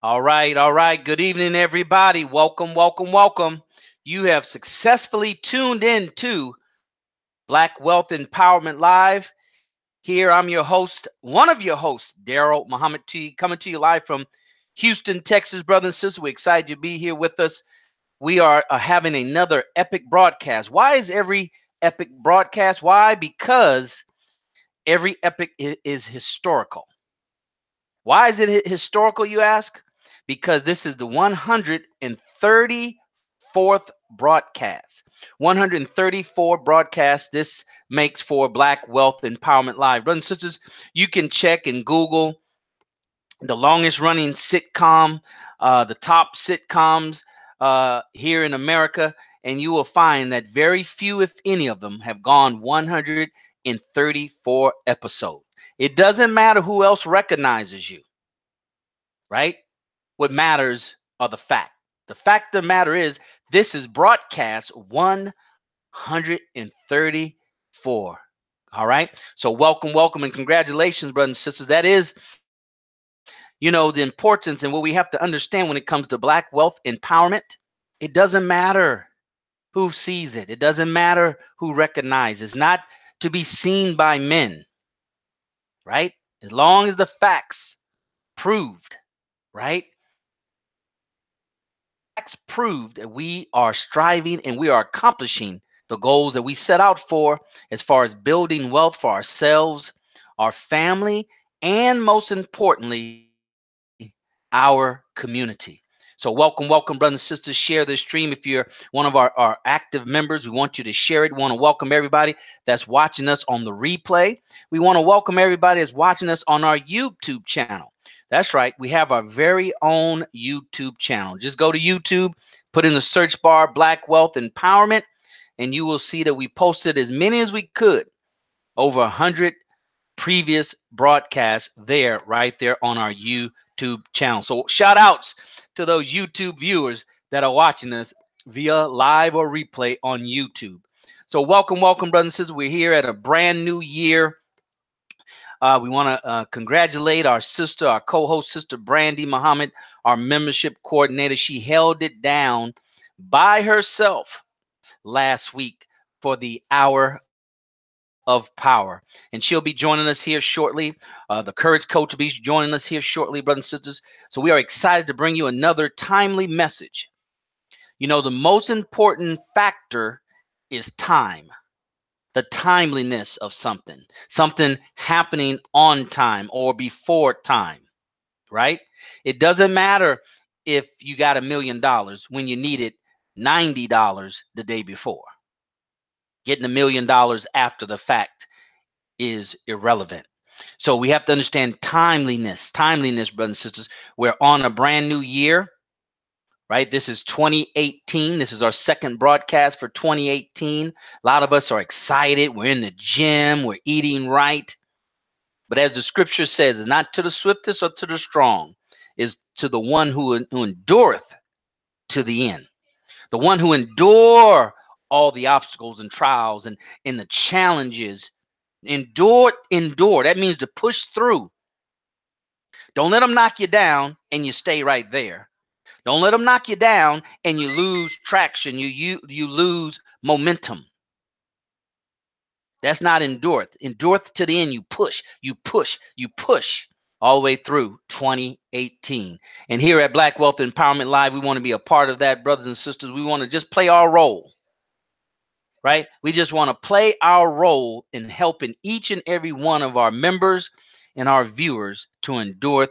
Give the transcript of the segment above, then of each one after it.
All right, all right. Good evening, everybody. Welcome, welcome, welcome. You have successfully tuned in to Black Wealth Empowerment Live. Here, I'm your host, one of your hosts, Daryl Muhammad T, coming to you live from Houston, Texas. Brothers and sisters, we're excited to be here with us. We are having another epic broadcast. Why is every epic broadcast? Why? Because every epic is historical. Why is it historical, you ask? Because this is the 134th broadcast. 134 broadcasts. This makes for Black Wealth Empowerment Live. Brothers and sisters, you can check and Google the longest running sitcom, the top sitcoms here in America, and you will find that very few, if any of them, have gone 134 episodes. It doesn't matter who else recognizes you, right? What matters are the fact. The fact of the matter is, this is broadcast 134. All right. So welcome, welcome, and congratulations, brothers and sisters. That is, the importance and what we have to understand when it comes to Black wealth empowerment. It doesn't matter who sees it. It doesn't matter who recognizes. It's not to be seen by men, right? As long as the facts proved, right? Facts prove that we are striving and we are accomplishing the goals that we set out for as far as building wealth for ourselves, our family, and most importantly, our community. So welcome, welcome, brothers and sisters. Share this stream. If you're one of our active members, we want you to share it. We want to welcome everybody that's watching us on the replay. We want to welcome everybody that's watching us on our YouTube channel. That's right. We have our very own YouTube channel. Just go to YouTube, put in the search bar Black Wealth Empowerment, and you will see that we posted as many as we could, over 100 previous broadcasts there, right there on our YouTube channel. So shout outs to those YouTube viewers that are watching us via live or replay on YouTube. So welcome, welcome, brothers and sisters. We're here at a brand new year. We want to congratulate our sister, our co-host sister, Brandy Muhammad, our membership coordinator. She held it down by herself last week for the hour of power. And she'll be joining us here shortly. The Courage Coach will be joining us here shortly, brothers and sisters. So we are excited to bring you another timely message. The most important factor is time, the timeliness of something happening on time or before time, right? It doesn't matter if you got $1 million when you needed $90 the day before. Getting $1 million after the fact is irrelevant. So we have to understand timeliness, brothers and sisters. We're on a brand new year, right? This is 2018. This is our second broadcast for 2018. A lot of us are excited. We're in the gym. We're eating right. But as the scripture says, it's not to the swiftest or to the strong, is to the one who endureth to the end. The one who endure all the obstacles and trials and the challenges. Endure. That means to push through. Don't let them knock you down and you stay right there. Don't let them knock you down and you lose traction. You lose momentum. That's not endureth. Endureth to the end. You push, you push, you push all the way through 2018. And here at Black Wealth Empowerment Live, we want to be a part of that, brothers and sisters. We want to just play our role, right? We just want to play our role in helping each and every one of our members and our viewers to endure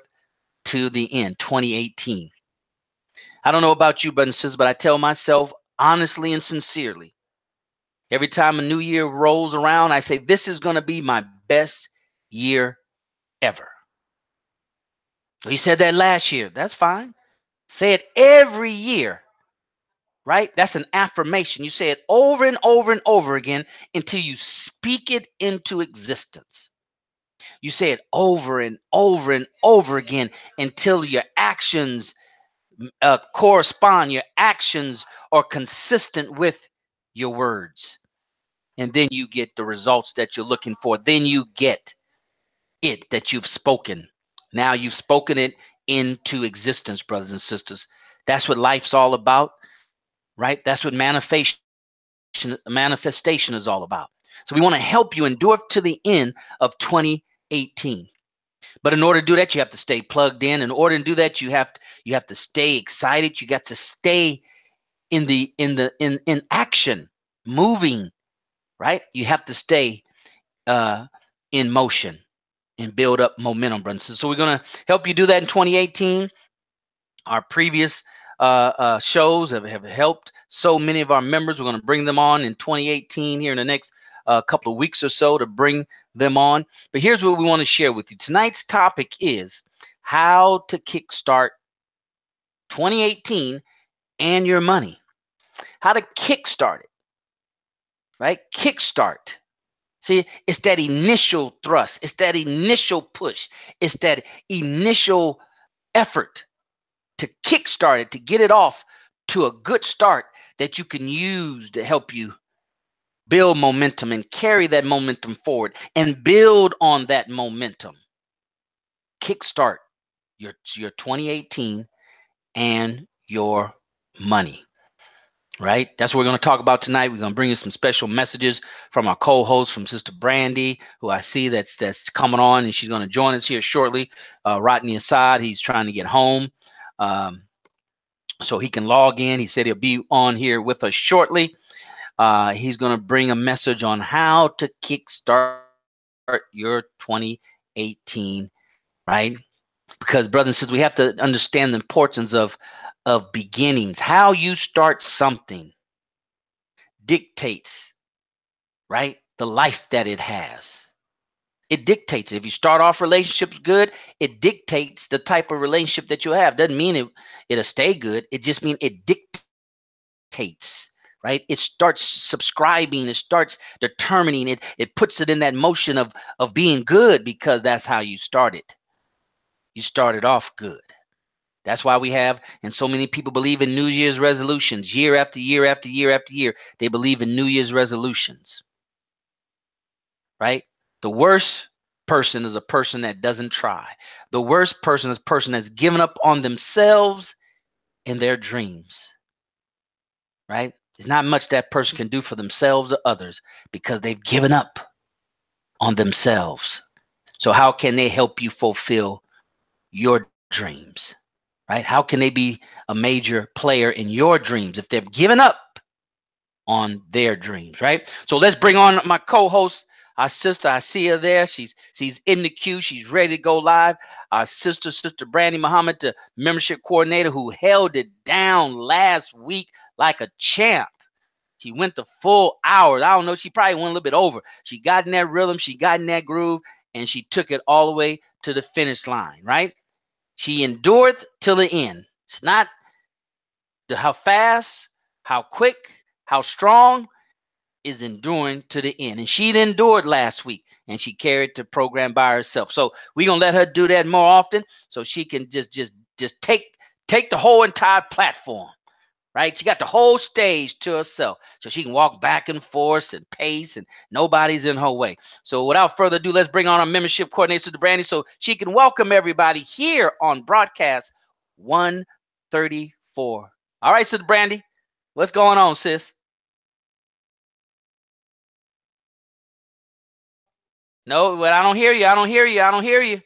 to the end, 2018. I don't know about you, brothers and sisters, but I tell myself honestly and sincerely, every time a new year rolls around, I say, this is going to be my best year ever. We said that last year. That's fine. Say it every year, right? That's an affirmation. You say it over and over and over again until you speak it into existence. You say it over and over and over again until your actions correspond, your actions are consistent with your words. And then you get the results that you're looking for. Then you get it that you've spoken. Now you've spoken it into existence, brothers and sisters. That's what life's all about, right? That's what manifestation is all about. So we want to help you endure to the end of 2018. But in order to do that, you have to stay plugged in. In order to do that, you have to stay excited. You got to stay in action, moving, right? You have to stay in motion and build up momentum, brothers. So we're going to help you do that in 2018. Our previous shows have helped so many of our members. We're going to bring them on in 2018 here in the next couple of weeks or so to bring them on. But here's what we want to share with you. Tonight's topic is how to kickstart 2018 and your money. How to kickstart it, right? Kickstart. See, it's that initial thrust. It's that initial push. It's that initial effort to kickstart it, to get it off to a good start that you can use to help you build momentum and carry that momentum forward and build on that momentum. Kickstart your 2018 and your money. Right? That's what we're going to talk about tonight. We're going to bring you some special messages from our co-host, from Sister Brandy, who I see that's coming on, and she's going to join us here shortly. Rodney Assad, he's trying to get home, so he can log in. He said he'll be on here with us shortly. He's going to bring a message on how to kickstart your 2018, right? Because, brothers and sisters, we have to understand the importance of beginnings. How you start something dictates, right, the life that it has. It dictates. If you start off relationships good, it dictates the type of relationship that you have. Doesn't mean it'll stay good. It just means it dictates, right? It starts subscribing. It starts determining it. It puts it in that motion of being good, because that's how you started. You started off good. That's why we have, and so many people believe in New Year's resolutions, year after year after year after year. They believe in New Year's resolutions, right? The worst person is a person that doesn't try. The worst person is a person that's given up on themselves and their dreams, right? There's not much that person can do for themselves or others because they've given up on themselves. So how can they help you fulfill your dreams? Right? How can they be a major player in your dreams if they've given up on their dreams, right? So let's bring on my co-host, our sister. I see her there. She's in the queue. She's ready to go live. Our sister Brandy Muhammad, the membership coordinator, who held it down last week like a champ. She went the full hour. I don't know. She probably went a little bit over. She got in that rhythm. She got in that groove, and she took it all the way to the finish line, right? She endured till the end. It's not how fast, how quick, how strong, is enduring to the end. And she endured last week, and she carried the program by herself. So we're going to let her do that more often, so she can just take the whole entire platform, right? She got the whole stage to herself, so she can walk back and forth and pace, and nobody's in her way. So without further ado, let's bring on our membership coordinator, Sister Brandy, so she can welcome everybody here on broadcast 134. All right, Sister Brandy, what's going on, sis? No, but I don't hear you. I don't hear you. I don't hear you.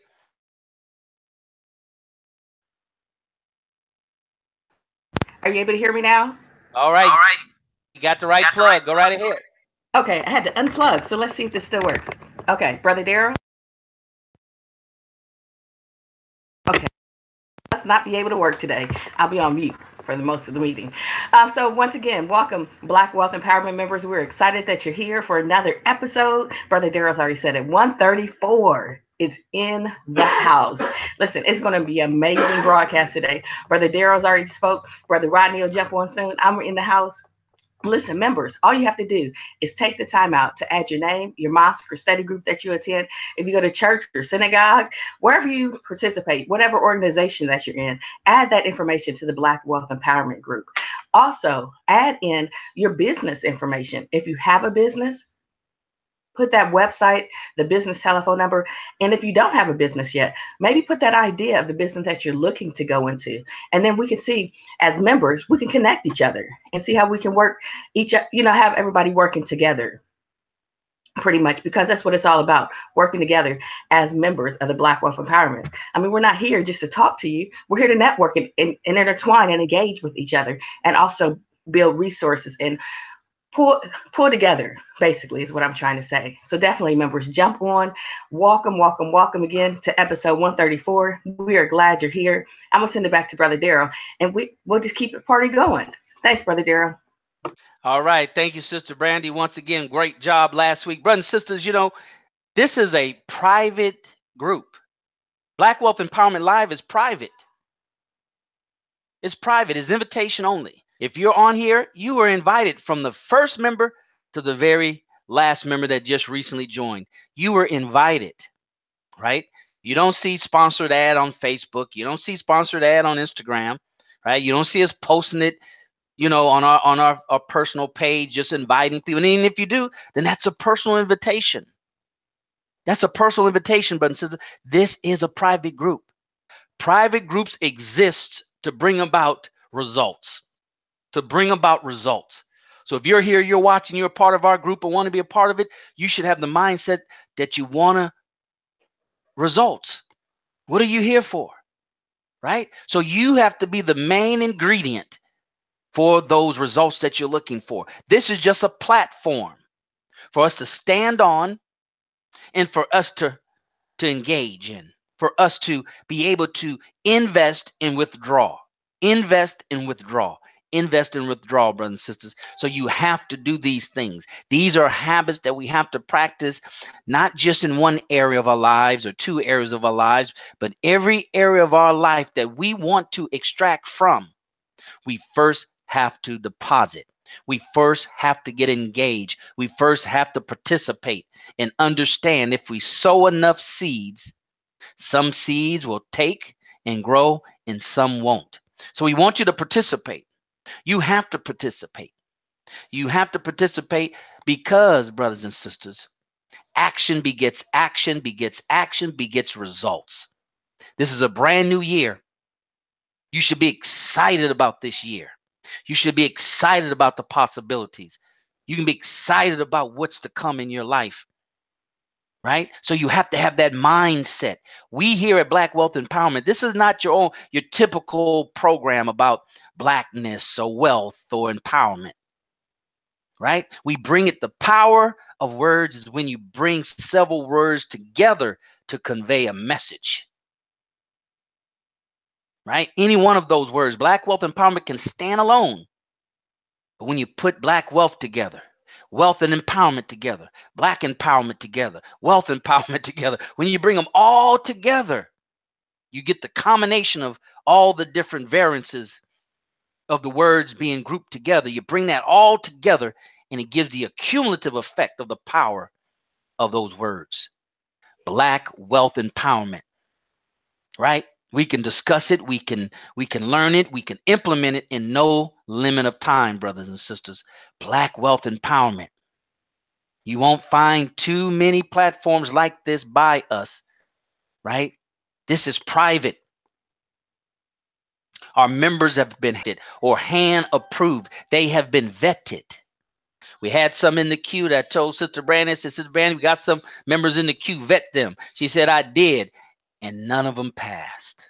Are you able to hear me now? All right. All right. You got the right plug. Go right ahead. Okay, I had to unplug, so let's see if this still works. Okay, Brother Darrell. Okay, must not be able to work today. I'll be on mute for the most of the meeting. So once again, welcome Black Wealth Empowerment members. We're excited that you're here for another episode. Brother Darrell's already said it. 134 is in the house. Listen, it's going to be an amazing broadcast today. Brother Darrell's already spoke. Brother Rodney will jump on soon. I'm in the house. Listen, members, all you have to do is take the time out to add your name, your mosque or study group that you attend. If you go to church or synagogue, wherever you participate, whatever organization that you're in, add that information to the Black Wealth Empowerment Group. Also, add in your business information. If you have a business, put that website, the business telephone number. And if you don't have a business yet, maybe put that idea of the business that you're looking to go into. And then we can see, as members, we can connect each other and see how we can work have everybody working together, pretty much, because that's what it's all about, working together as members of the Black Wealth Empowerment. I mean, we're not here just to talk to you. We're here to network and intertwine and engage with each other, and also build resources and pull together, basically, is what I'm trying to say. So definitely, members, jump on. Welcome again to episode 134. We are glad you're here. I'm gonna send it back to Brother Daryl, and we'll just keep the party going. Thanks, Brother Daryl. All right. Thank you, Sister Brandy. Once again, great job last week. Brothers and sisters, this is a private group. Black Wealth Empowerment Live is private. It's private. It's invitation only. If you're on here, you are invited from the first member to the very last member that just recently joined. You were invited, right? You don't see sponsored ad on Facebook. You don't see sponsored ad on Instagram, right? You don't see us posting it, on our personal page, just inviting people. And even if you do, then that's a personal invitation. That's a personal invitation, brothers and sisters. This is a private group. Private groups exist to bring about results. So if you're here, you're watching, you're a part of our group and want to be a part of it, you should have the mindset that you want results. What are you here for? Right? So you have to be the main ingredient for those results that you're looking for. This is just a platform for us to stand on and for us to engage in, for us to be able to invest and withdraw. Invest and withdraw. Invest and withdraw, brothers and sisters. So you have to do these things. These are habits that we have to practice, not just in one area of our lives or two areas of our lives, but every area of our life that we want to extract from. We first have to deposit. We first have to get engaged. We first have to participate and understand, if we sow enough seeds, some seeds will take and grow and some won't. So we want you to participate. You have to participate. You have to participate because, brothers and sisters, action begets action, begets action, begets results. This is a brand new year. You should be excited about this year. You should be excited about the possibilities. You can be excited about what's to come in your life, right? So you have to have that mindset. We here at Black Wealth Empowerment, this is not your typical program about blackness or wealth or empowerment, right? We bring it, the power of words is when you bring several words together to convey a message. Right? Any one of those words, Black Wealth Empowerment, can stand alone. But when you put Black wealth together, wealth and empowerment together, Black empowerment together, wealth empowerment together, when you bring them all together, you get the combination of all the different variances of the words being grouped together. You bring that all together and it gives the accumulative effect of the power of those words. Black wealth empowerment, right? We can discuss it. We can learn it. We can implement it in no limit of time, brothers and sisters. Black wealth empowerment. You won't find too many platforms like this by us, right? This is private. Our members have been vetted or hand approved. They have been vetted. We had some in the queue that told Sister Brandon, Sister Brandon, we got some members in the queue, vet them. She said, I did. And none of them passed.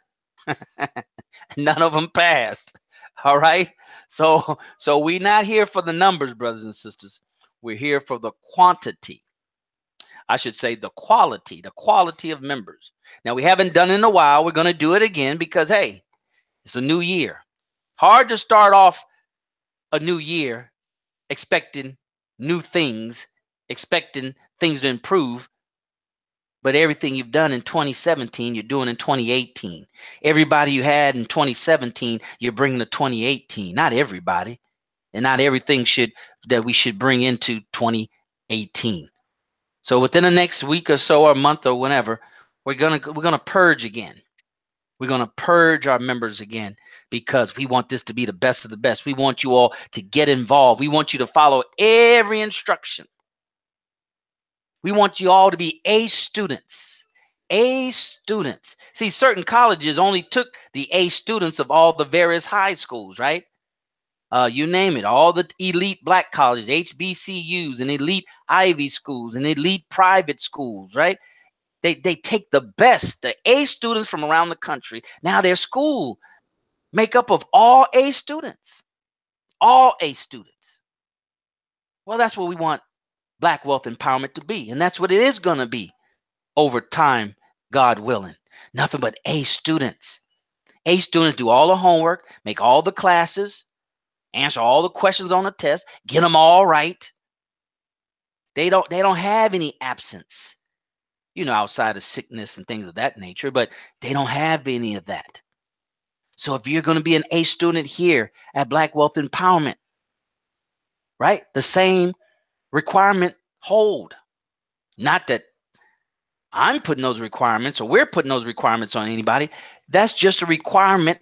None of them passed. All right. So we're not here for the numbers, brothers and sisters. We're here for the quantity. I should say the quality of members. Now, we haven't done it in a while. We're going to do it again because, hey, it's a new year. Hard to start off a new year expecting new things, expecting things to improve. But everything you've done in 2017, you're doing in 2018. Everybody you had in 2017, you're bringing to 2018. Not everybody, and not everything that we should bring into 2018. So within the next week or so, or month or whenever, we're gonna purge again. We're gonna purge our members again because we want this to be the best of the best. We want you all to get involved. We want you to follow every instruction. We want you all to be A students. A students. See, certain colleges only took the A students of all the various high schools, right? You name it, all the elite black colleges, HBCUs, and elite Ivy schools, and elite private schools, right? They take the best, the A students from around the country. Now their school make up of all A students, all A students. Well, that's what we want Black Wealth Empowerment to be, and that's what it is going to be over time, God willing. Nothing but A students. A students do all the homework, make all the classes, answer all the questions on the test, get them all right. They don't have any absence, outside of sickness and things of that nature, but they don't have any of that. So if you're going to be an A student here at Black Wealth Empowerment, right, the same requirement hold. Not that I'm putting those requirements or we're putting those requirements on anybody. That's just a requirement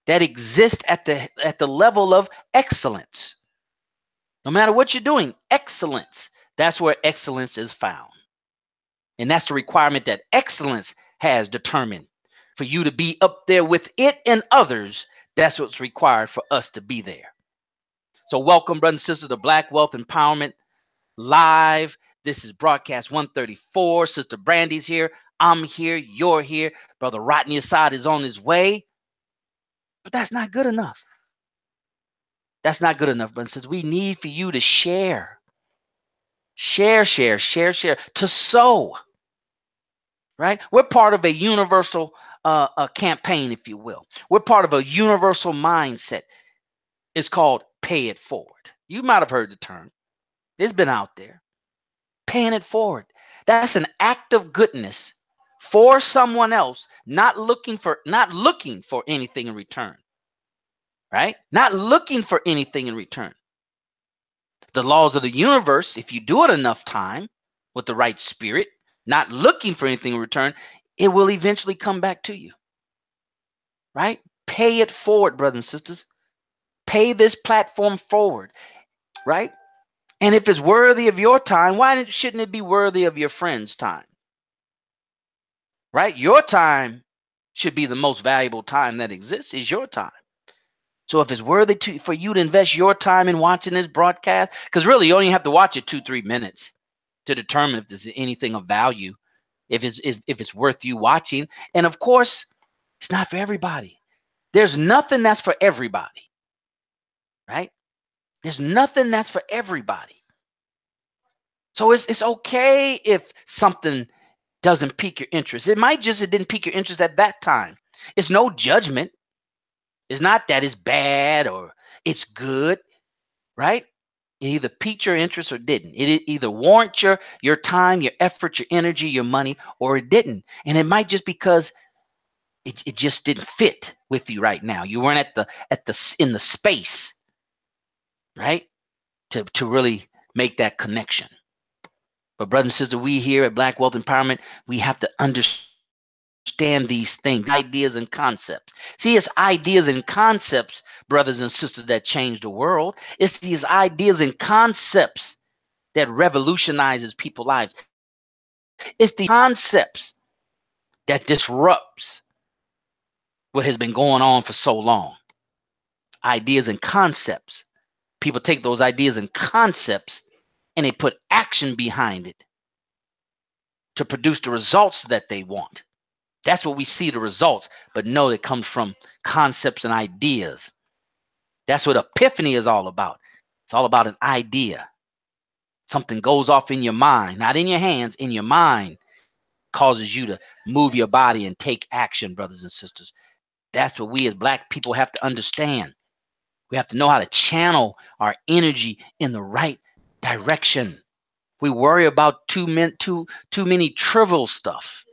that exists at the level of excellence. No matter what you're doing, excellence. That's where excellence is found. And that's the requirement that excellence has determined. For you to be up there with it and others, that's what's required for us to be there. So welcome, brothers and sisters, to Black Wealth Empowerment Live. This is broadcast 134. Sister Brandy's here. I'm here. You're here. Brother Rodney Assad is on his way. But that's not good enough. That's not good enough, brothers and sisters. We need for you to share. Share, to sow. Right? We're part of a universal campaign, if you will. We're part of a universal mindset. It's called pay it forward. You might have heard the term. It's been out there. Paying it forward. That's an act of goodness for someone else, not looking for anything in return. Right? Not looking for anything in return. The laws of the universe, if you do it enough time with the right spirit, not looking for anything in return, it will eventually come back to you. Right? Pay it forward, brothers and sisters. Pay this platform forward. Right? And if it's worthy of your time, why shouldn't it be worthy of your friend's time? Right? Your time should be the most valuable time that exists, is your time. So if it's worthy for you to invest your time in watching this broadcast, because really you only have to watch it 2-3 minutes to determine if there's anything of value, if it's worth you watching. And of course, it's not for everybody. There's nothing that's for everybody. Right? There's nothing that's for everybody. So it's okay if something doesn't pique your interest. It didn't pique your interest at that time. It's no judgment. It's not that it's bad or it's good, right? It either piqued your interest or didn't. It either warrant your time, your effort, your energy, your money, or it didn't. And it might just because it just didn't fit with you right now. You weren't in the space, right? To really make that connection. But brothers and sisters, we here at Black Wealth Empowerment, we have to understand these things, ideas and concepts. See, it's ideas and concepts, brothers and sisters, that change the world. It's these ideas and concepts that revolutionizes people's lives. It's the concepts that disrupts what has been going on for so long. Ideas and concepts. People take those ideas and concepts and they put action behind it to produce the results that they want. That's what we see, the results. But no, it comes from concepts and ideas. That's what epiphany is all about. It's all about an idea. Something goes off in your mind, not in your hands, in your mind, causes you to move your body and take action, brothers and sisters. That's what we as Black people have to understand. We have to know how to channel our energy in the right direction. We worry about too many trivial stuff,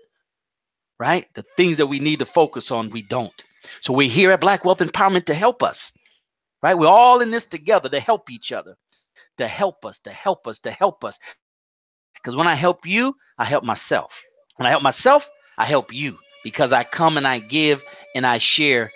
right? The things that we need to focus on, we don't. So we're here at Black Wealth Empowerment to help us, right? We're all in this together to help each other, to help us. Because when I help you, I help myself. When I help myself, I help you, because I come and I give and I share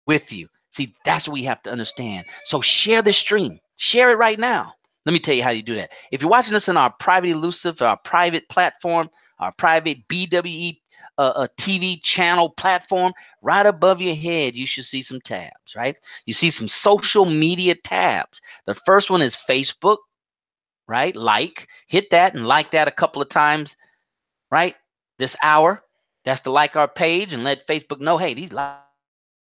with you. See, that's what we have to understand. So share this stream. Share it right now. Let me tell you how you do that. If you're watching us in our private elusive, our private platform, our private BWE TV channel platform, right above your head, you should see some tabs, right? You see some social media tabs. The first one is Facebook, right? Hit that and like that a couple of times, right? This hour. That's to like our page and let Facebook know, hey, these a lot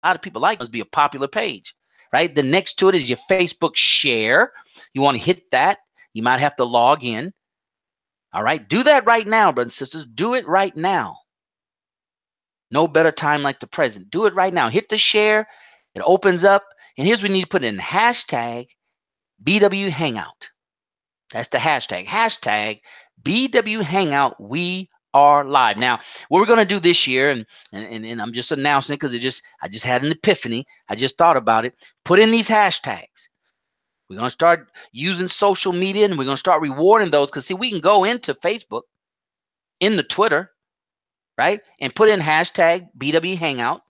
of people like, must be a popular page, right? The next to it is your Facebook share. You want to hit that. You might have to log in. All right. Do that right now, brothers and sisters. Do it right now. No better time like the present. Do it right now. Hit the share. It opens up. And here's what we need to put in hashtag BW Hangout. That's the hashtag. Hashtag BW Hangout. We are live. Now, what we're going to do this year, and I'm just announcing it because I just had an epiphany. I just thought about it. Put in these hashtags. We're going to start using social media, and we're going to start rewarding those because, see, we can go into Facebook, into Twitter, right, and put in hashtag BW Hangout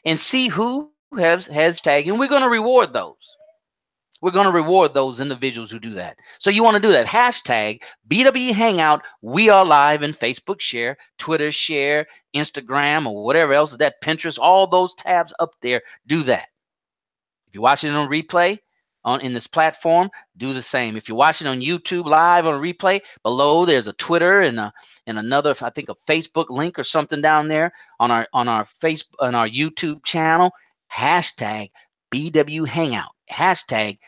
and see who has hashtag, and we're going to reward those. We're going to reward those individuals who do that. So you want to do that. Hashtag BW Hangout. We are live in Facebook share, Twitter share, Instagram, or whatever else is that, Pinterest, all those tabs up there. Do that. If you're watching it on replay in this platform, do the same. If you're watching on YouTube live on a replay, below there's a Twitter and another, I think, a Facebook link or something down there on our Facebook, on our YouTube channel. Hashtag BW Hangout. Hashtag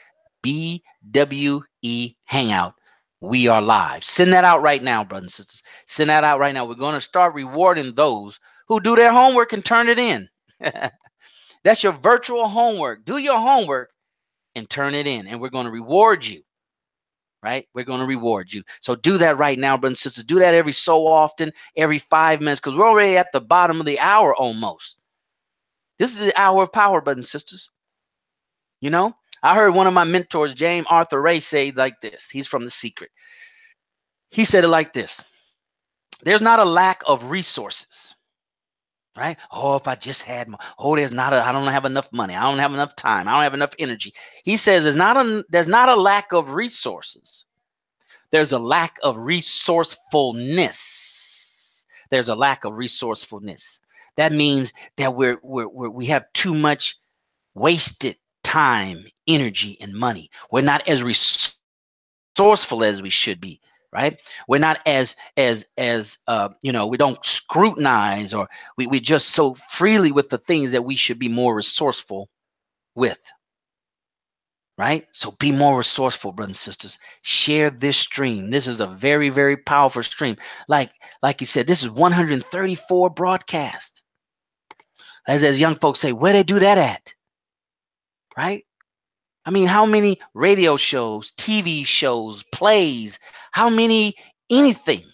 BWE Hangout. We are live. Send that out right now, brothers and sisters. Send that out right now. We're going to start rewarding those who do their homework and turn it in. That's your virtual homework. Do your homework and turn it in. And we're going to reward you. Right? We're going to reward you. So do that right now, brothers and sisters. Do that every so often, every 5 minutes, because we're already at the bottom of the hour almost. This is the hour of power, brothers and sisters. You know, I heard one of my mentors, James Arthur Ray, say like this. He's from The Secret. He said it like this. There's not a lack of resources, right? Oh, if I just had more. Oh, I don't have enough money. I don't have enough time. I don't have enough energy. He says there's not a lack of resources. There's a lack of resourcefulness. There's a lack of resourcefulness. That means that we have too much wasted time, energy, and money. We're not as resourceful as we should be, right? We're not as we don't scrutinize, or we just so freely with the things that we should be more resourceful with, right? So be more resourceful, brothers and sisters. Share this stream. This is a very, very powerful stream. Like you said, this is 134 broadcasts. As young folks say, where they do that at? Right? I mean, how many radio shows, TV shows, plays, how many anything,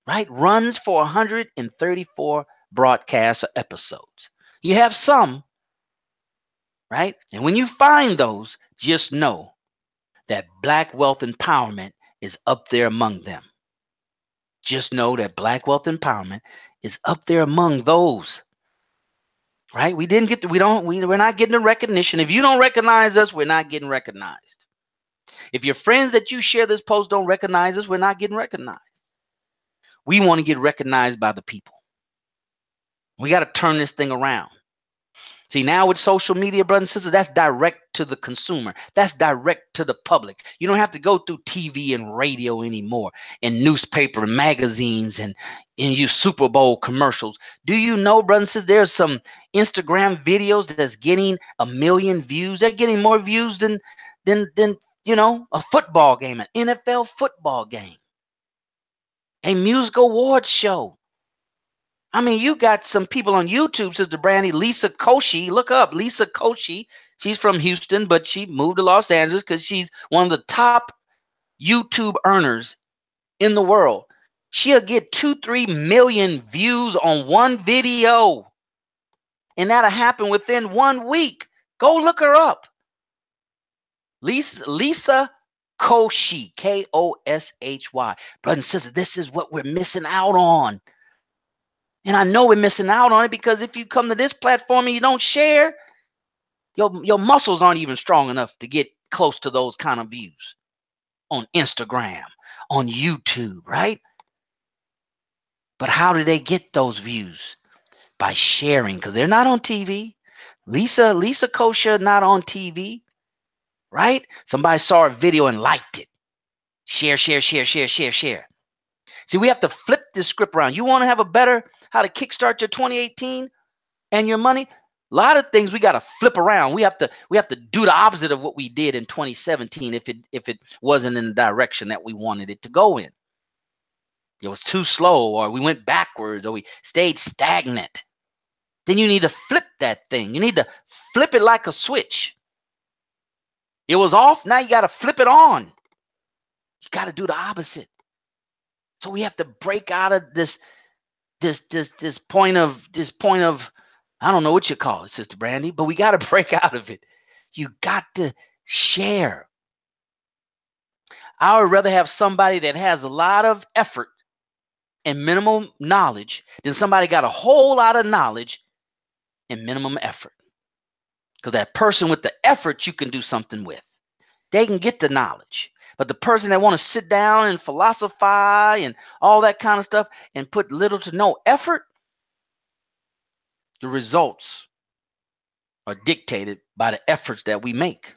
right, runs for 134 broadcasts or episodes? You have some, right? And when you find those, just know that Black Wealth Empowerment is up there among them. Just know that Black Wealth Empowerment is up there among those. Right? We're not getting the recognition. If you don't recognize us, we're not getting recognized. If your friends that you share this post don't recognize us, we're not getting recognized. We want to get recognized by the people. We got to turn this thing around. See, now with social media, brothers and sisters, that's direct to the consumer. That's direct to the public. You don't have to go through TV and radio anymore, and newspaper and magazines and use Super Bowl commercials. Do you know, brothers and sisters, there's some Instagram videos that's getting 1 million views. They're getting more views than a football game, an NFL football game, a music awards show. I mean, you got some people on YouTube, Sister Brandy, Lisa Koshy. Look up Lisa Koshy. She's from Houston, but she moved to Los Angeles because she's one of the top YouTube earners in the world. She'll get 2-3 million views on one video, and that'll happen within 1 week. Go look her up. Lisa Koshy, Koshy. Brothers and sisters, this is what we're missing out on. And I know we're missing out on it because if you come to this platform and you don't share, your muscles aren't even strong enough to get close to those kind of views. on Instagram, on YouTube, right? But how do they get those views? By sharing, because they're not on TV. Lisa Kosha not on TV, right? Somebody saw a video and liked it. Share, share, share, share, share, share. See, we have to flip this script around. You want to have a better how to kickstart your 2018 and your money? A lot of things we got to flip around. We have to do the opposite of what we did in 2017 if it wasn't in the direction that we wanted it to go in. It was too slow, or we went backwards, or we stayed stagnant. Then you need to flip that thing. You need to flip it like a switch. It was off, now you got to flip it on. You got to do the opposite. So we have to break out of this point of I don't know what you call it, Sister Brandy, but we got to break out of it. You got to share. I would rather have somebody that has a lot of effort and minimum knowledge than somebody got a whole lot of knowledge and minimum effort. Because that person with the effort you can do something with. They can get the knowledge. But the person that want to sit down and philosophize and all that kind of stuff and put little to no effort, the results are dictated by the efforts that we make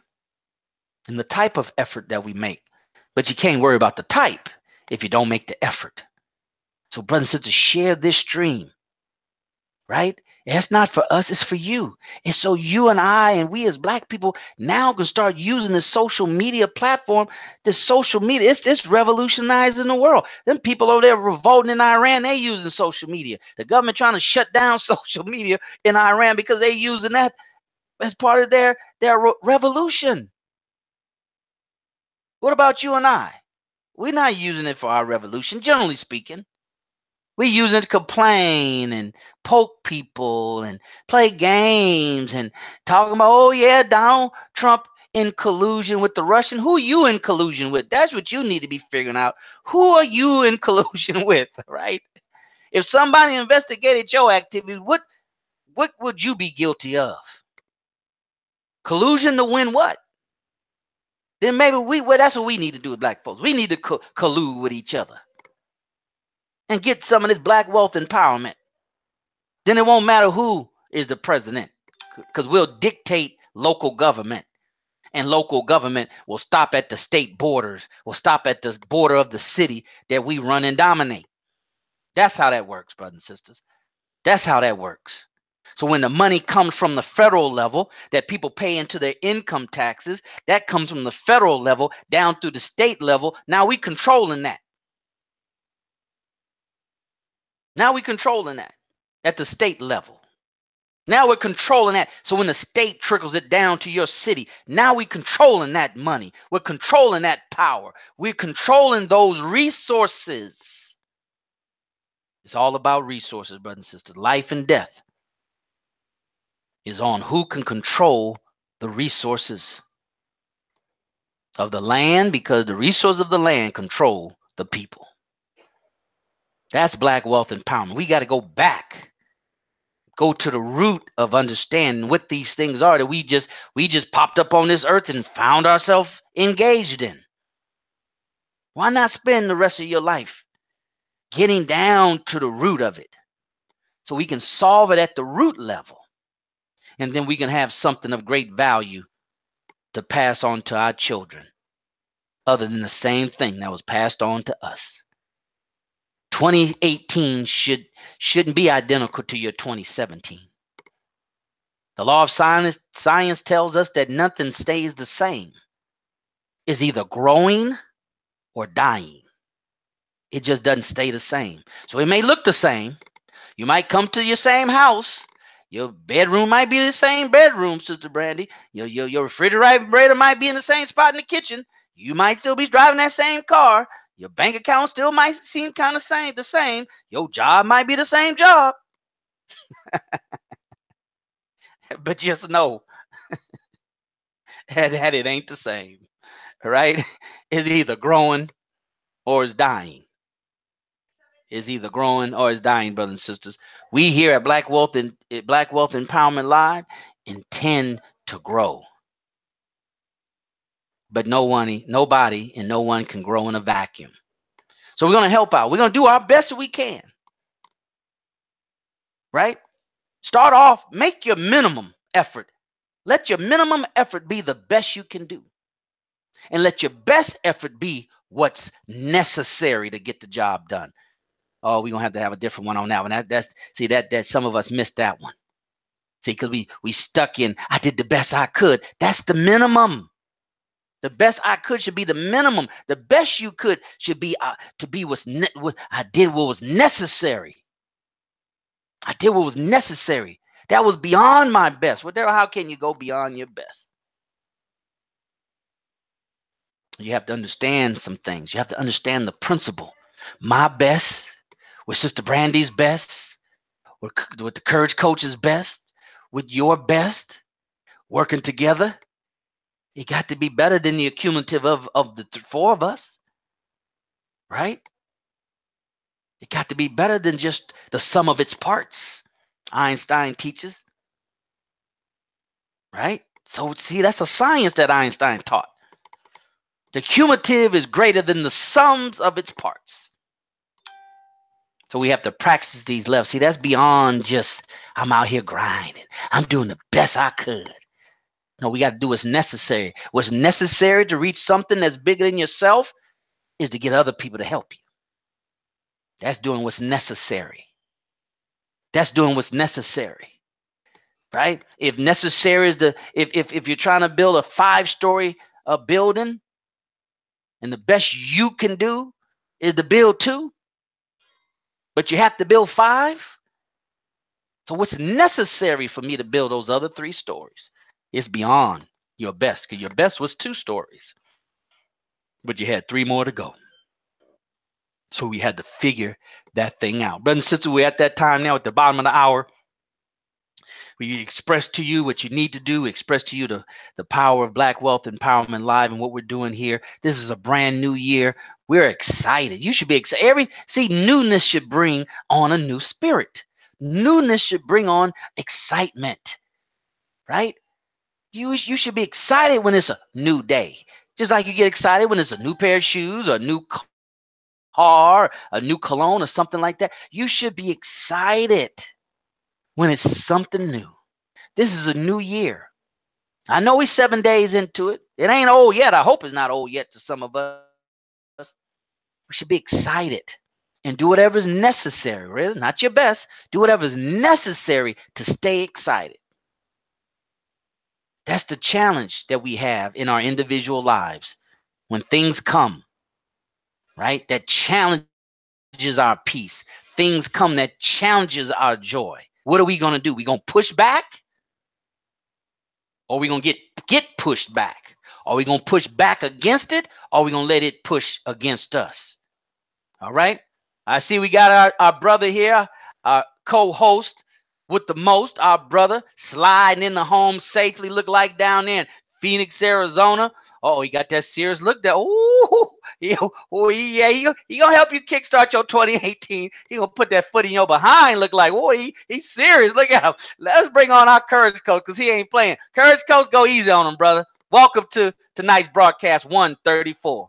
and the type of effort that we make. But you can't worry about the type if you don't make the effort. So brothers and sisters, share this stream, right? It's not for us, it's for you. And so you and I and we as black people now can start using this social media platform. This social media, it's revolutionizing the world. Them people over there revolting in Iran, they using social media. The government trying to shut down social media in Iran because they using that as part of their revolution. What about you and I? We're not using it for our revolution, generally speaking. We use it to complain and poke people and play games and talking about, oh yeah, Donald Trump in collusion with the Russian. Who are you in collusion with? That's what you need to be figuring out. Who are you in collusion with, right? If somebody investigated your activities, what would you be guilty of? Collusion to win what? Then maybe that's what we need to do with black folks. We need to collude with each other and get some of this black wealth empowerment. Then it won't matter who is the president, because we'll dictate local government, and local government will stop at the state borders, will stop at the border of the city that we run and dominate. That's how that works, brothers and sisters. That's how that works. So when the money comes from the federal level that people pay into their income taxes, that comes from the federal level down through the state level. Now we controlling that. Now we controlling that at the state level. Now we're controlling that. So when the state trickles it down to your city, now we're controlling that money. We're controlling that power. We're controlling those resources. It's all about resources, brothers and sisters. Life and death is on who can control the resources of the land, because the resources of the land control the people. That's black wealth empowerment. We got to go back. Go to the root of understanding what these things are that we just popped up on this earth and found ourselves engaged in. Why not spend the rest of your life getting down to the root of it so we can solve it at the root level, and then we can have something of great value to pass on to our children, other than the same thing that was passed on to us. 2018 shouldn't be identical to your 2017. The law of science tells us that nothing stays the same. It's either growing or dying. It just doesn't stay the same. So it may look the same. You might come to your same house. Your bedroom might be the same bedroom, Sister Brandy. Your refrigerator might be in the same spot in the kitchen. You might still be driving that same car. Your bank account still might seem kind of the same. Your job might be the same job. But just know that it ain't the same, right? It's either growing or it's dying. It's either growing or it's dying, brothers and sisters. We here at Black Wealth Empowerment Live intend to grow. but nobody and no one can grow in a vacuum. So we're going to help out. We're going to do our best we can. Right? Start off, make your minimum effort. Let your minimum effort be the best you can do. And let your best effort be what's necessary to get the job done. Oh, we're gonna have a different one on that one. That some of us missed that one. See, because we stuck in, I did the best I could. That's the minimum. The best I could should be the minimum. The best you could should be to be what I did what was necessary. I did what was necessary. That was beyond my best. Well, Daryl, how can you go beyond your best? You have to understand some things. You have to understand the principle. My best, with Sister Brandy's best, with the Courage Coach's best, with your best, working together. It got to be better than the accumulative of the four of us, right? It got to be better than just the sum of its parts. Einstein teaches, right? So see, that's a science that Einstein taught. The cumulative is greater than the sums of its parts. So we have to practice these levels. See, that's beyond just, I'm out here grinding. I'm doing the best I could. No, we got to do what's necessary. What's necessary to reach something that's bigger than yourself is to get other people to help you. That's doing what's necessary. That's doing what's necessary, right? If necessary is if you're trying to build a 5-story building, and the best you can do is to build 2, but you have to build 5. So what's necessary for me to build those other 3 stories? It's beyond your best, because your best was 2 stories, but you had 3 more to go. So we had to figure that thing out. Brothers and sisters, we're at that time now at the bottom of the hour. We express to you what you need to do. We express to you the power of Black Wealth Empowerment Live and what we're doing here. This is a brand new year. We're excited. You should be excited. Newness should bring on a new spirit. Newness should bring on excitement, right? You should be excited when it's a new day. Just like you get excited when it's a new pair of shoes, or a new car, a new cologne, or something like that. You should be excited when it's something new. This is a new year. I know we're 7 days into it. It ain't old yet. I hope it's not old yet to some of us. We should be excited and do whatever is necessary, really, not your best. Do whatever is necessary to stay excited. That's the challenge that we have in our individual lives. When things come, right, that challenges our peace. Things come that challenges our joy. What are we going to do? We going to push back? Or are we going to get pushed back? Are we going to push back against it? Or are we going to let it push against us? All right. I see we got our brother here, our co-host with the most, our brother sliding in the home safely, look like down there in Phoenix, Arizona. Oh, he got that serious look there. Oh, he gonna help you kickstart your 2018. He gonna put that foot in your behind. Look like, oh, he's serious. Look at him. Let's bring on our Courage Coach, because he ain't playing. Courage Coach, go easy on him, brother. Welcome to tonight's broadcast 134.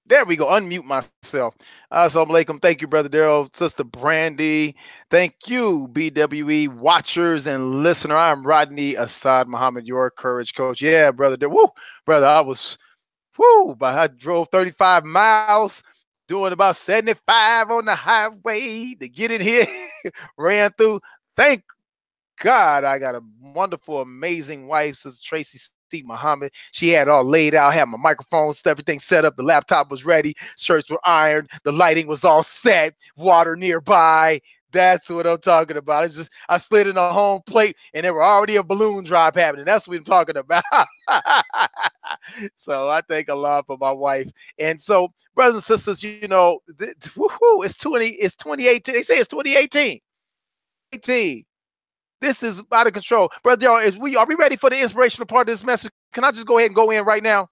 There we go. Unmute myself. Assalamu alaikum. Thank you, Brother Daryl, Sister Brandy. Thank you, BWE watchers and listener. I'm Rodney Assad Muhammad, your Courage Coach. Yeah, Brother. Woo, brother. I drove 35 miles, doing about 75 on the highway to get in here. Ran through. Thank God I got a wonderful, amazing wife, Sister Tracy Muhammad. She had it all laid out, had my microphone, everything set up, the laptop was ready, shirts were ironed, the lighting was all set, water nearby. That's what I'm talking about. It's just I slid in a home plate and there were already a balloon drop happening. That's what I'm talking about. So I thank Allah for my wife. And so, brothers and sisters, you know, it's 2018. They say it's 2018. This is out of control. Brother, are we ready for the inspirational part of this message? Can I just go ahead and go in right now?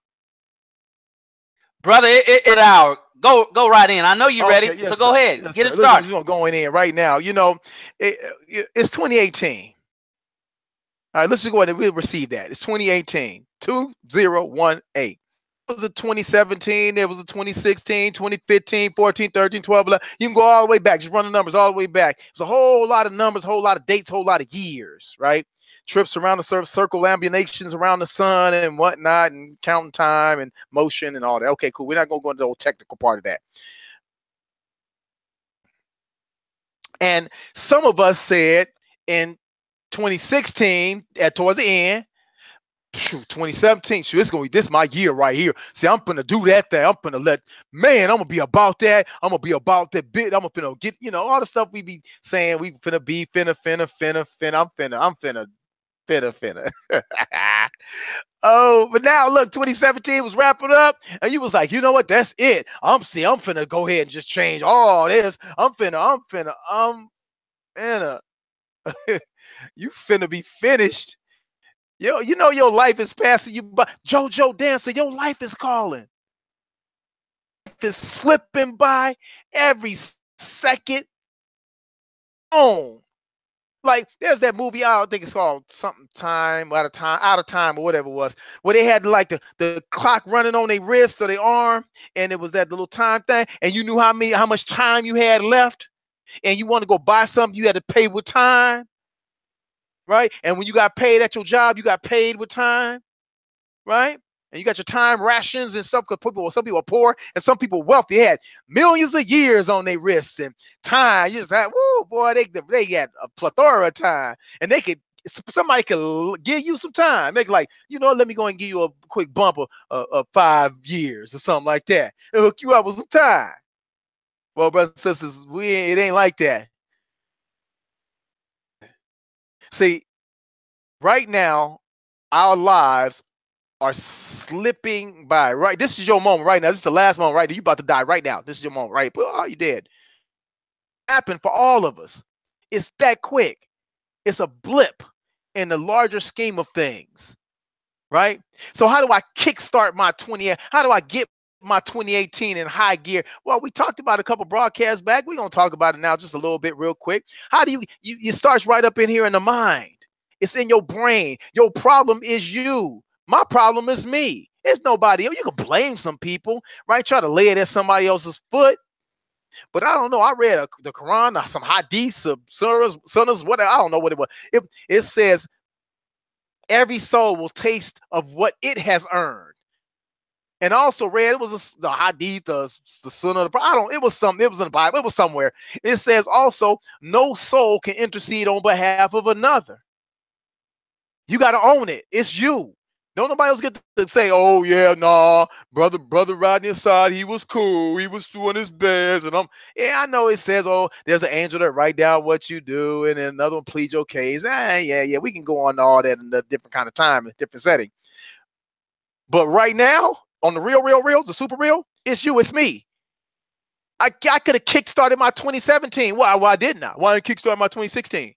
Brother, it's hour. Go right in. I know you're ready, yes, so go ahead. Yes, get it started. We're going in right now. You know, it's 2018. All right, let's just go ahead and we'll receive that. It's 2018, 2018. It was a 2017, there was a 2016, 2015, 14, 13, 12, 11. You can go all the way back. Just run the numbers all the way back. It's a whole lot of numbers, whole lot of dates, whole lot of years, right? Trips around the circle, ambulations around the sun and whatnot, and counting time and motion and all that. Okay, cool. We're not going to go into the whole technical part of that. And some of us said in 2016, towards the end, 2017, so this is my year right here. See, I'm gonna do that thing. I'm gonna I'm gonna be about that. I'm gonna be about that bit. I'm gonna get, all the stuff we be saying. We finna be finna. I'm finna. Oh, but now look, 2017 was wrapping up, and you was like, you know what? That's it. I'm finna go ahead and just change all this. I'm finna. You finna be finished. Yo, your life is passing you by. JoJo Dancer, your life is calling. Life is slipping by every second. Like, there's that movie, I think it's called something out of time or whatever it was, where they had like the clock running on their wrist or their arm, and it was that little time thing, and you knew how much time you had left, and you want to go buy something, you had to pay with time. Right? And when you got paid at your job, you got paid with time, right? And you got your time rations and stuff, because some people are poor and some people wealthy. They had millions of years on their wrists and time. You just had, woo, boy, they got a plethora of time. And somebody could give you some time. Make like, let me go and give you a quick bump of 5 years or something like that. It'll hook you up with some time. Well, brothers and sisters, it ain't like that. See, right now, our lives are slipping by, right? This is your moment right now. This is the last moment right now. You're about to die right now. This is your moment, right? Oh, you dead. Happened for all of us. It's that quick. It's a blip in the larger scheme of things, right? So how do I kickstart my 20? How do I get my 2018 in high gear? Well, we talked about a couple broadcasts back. We're going to talk about it now just a little bit real quick. How do you starts right up in here in the mind. It's in your brain. Your problem is you. My problem is me. It's nobody else. You can blame some people, right? Try to lay it at somebody else's foot. But I don't know. I read the Quran, some hadiths, some surahs, whatever. I don't know what it was. It says every soul will taste of what it has earned. And I also read it was the hadith, the sunnah. It was in the Bible. It was somewhere. It says also no soul can intercede on behalf of another. You got to own it. It's you. Don't nobody else get to say, oh yeah, nah, brother Rodney Assad, he was cool. He was doing his best. And I know it says, oh, there's an angel that write down what you do, and then another one pleads your case. Yeah, we can go on to all that in a different kind of time, in a different setting. But right now, on the real, the super real, it's you, it's me. I could have kickstarted my 2017. Why didn't I? Why didn't I kickstart my 2016?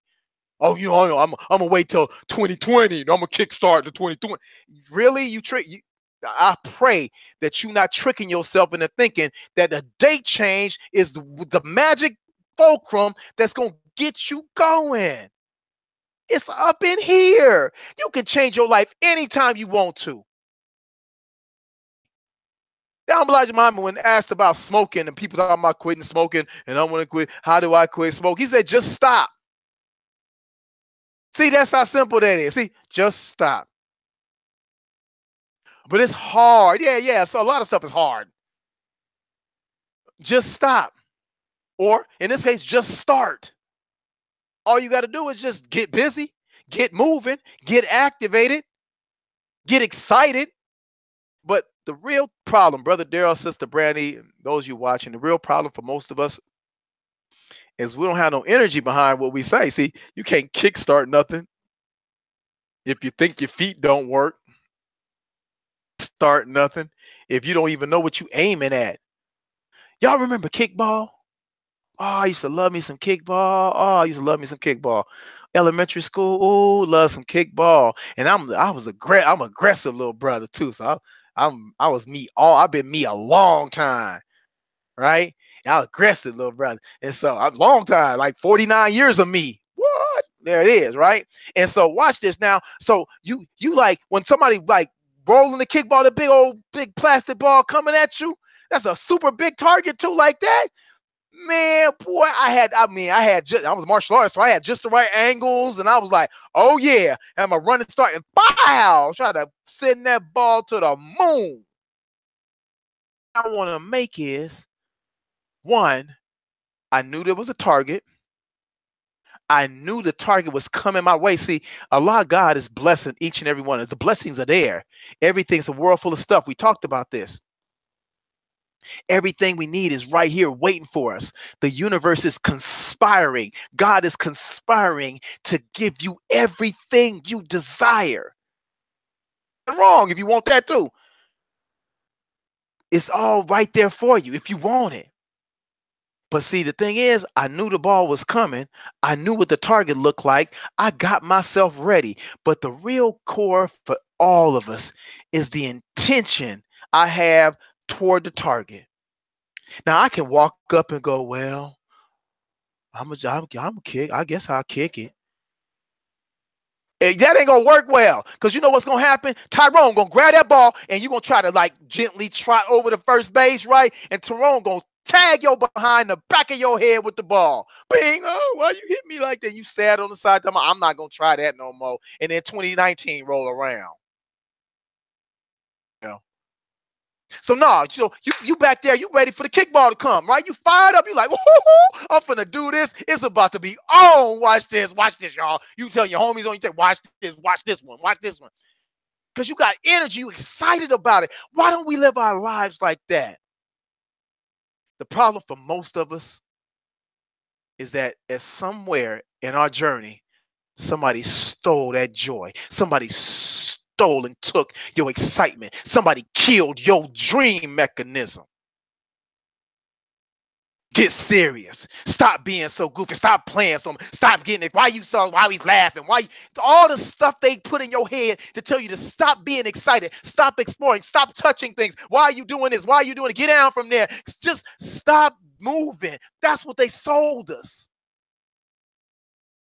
Oh, I'm gonna wait till 2020. I'm gonna kickstart the 2020. Really? I pray that you're not tricking yourself into thinking that the date change is the magic fulcrum that's gonna get you going. It's up in here. You can change your life anytime you want to. Down Elijah Muhammad, when asked about smoking and people talking about quitting smoking and I want to quit, how do I quit smoke? He said, just stop. See, that's how simple that is. See, just stop. But it's hard. Yeah. So a lot of stuff is hard. Just stop. Or in this case, just start. All you got to do is just get busy, get moving, get activated, get excited. But the real problem, Brother Daryl, Sister Brandy, those you watching, the real problem for most of us is we don't have no energy behind what we say. See, you can't kickstart nothing if you think your feet don't work. Start nothing if you don't even know what you aiming at. Y'all remember kickball? Oh, I used to love me some kickball. Elementary school, oh, love some kickball. And I'm aggressive little brother too. So I was me I've been me a long time, right? I'm aggressive little brother. And so a long time, like 49 years of me. What? There it is, right? And so watch this now. So you like when somebody like rolling the kickball, the big plastic ball coming at you, that's a super big target too, like that. Man, boy, I was martial arts, so I had just the right angles, and I was like, oh yeah, and my running start and pow, try to send that ball to the moon. What I want to make is one, I knew there was a target. I knew the target was coming my way. See, Allah God is blessing each and every one of us. The blessings are there. Everything's a world full of stuff. We talked about this. Everything we need is right here waiting for us. The universe is conspiring. God is conspiring to give you everything you desire. Nothing wrong if you want that too. It's all right there for you if you want it. But see, the thing is, I knew the ball was coming. I knew what the target looked like. I got myself ready. But the real core for all of us is the intention I have toward the target. Now I can walk up and go, well, I'm a kick. I guess I'll kick it. And that ain't gonna work well, because you know what's gonna happen? Tyrone gonna grab that ball and you're gonna try to like gently trot over the first base, right? And Tyrone gonna tag your behind the back of your head with the ball. Bing! Oh, why you hit me like that? You sat on the side. I'm not gonna try that no more. And then 2019 roll around. So no, so you back there, you ready for the kickball to come, right? You fired up, you like, woo-hoo, I'm finna do this. It's about to be on. Watch this, y'all. You tell your homies on, you think, watch this one. Because you got energy, you excited about it. Why don't we live our lives like that? The problem for most of us is that at somewhere in our journey, somebody stole that joy. Somebody stole and took your excitement. Somebody killed your dream mechanism. Get serious. Stop being so goofy. Stop playing so much. Stop getting it. Why he's laughing? All the stuff they put in your head to tell you to stop being excited. Stop exploring. Stop touching things. Why are you doing this? Why are you doing it? Get down from there. Just stop moving. That's what they sold us.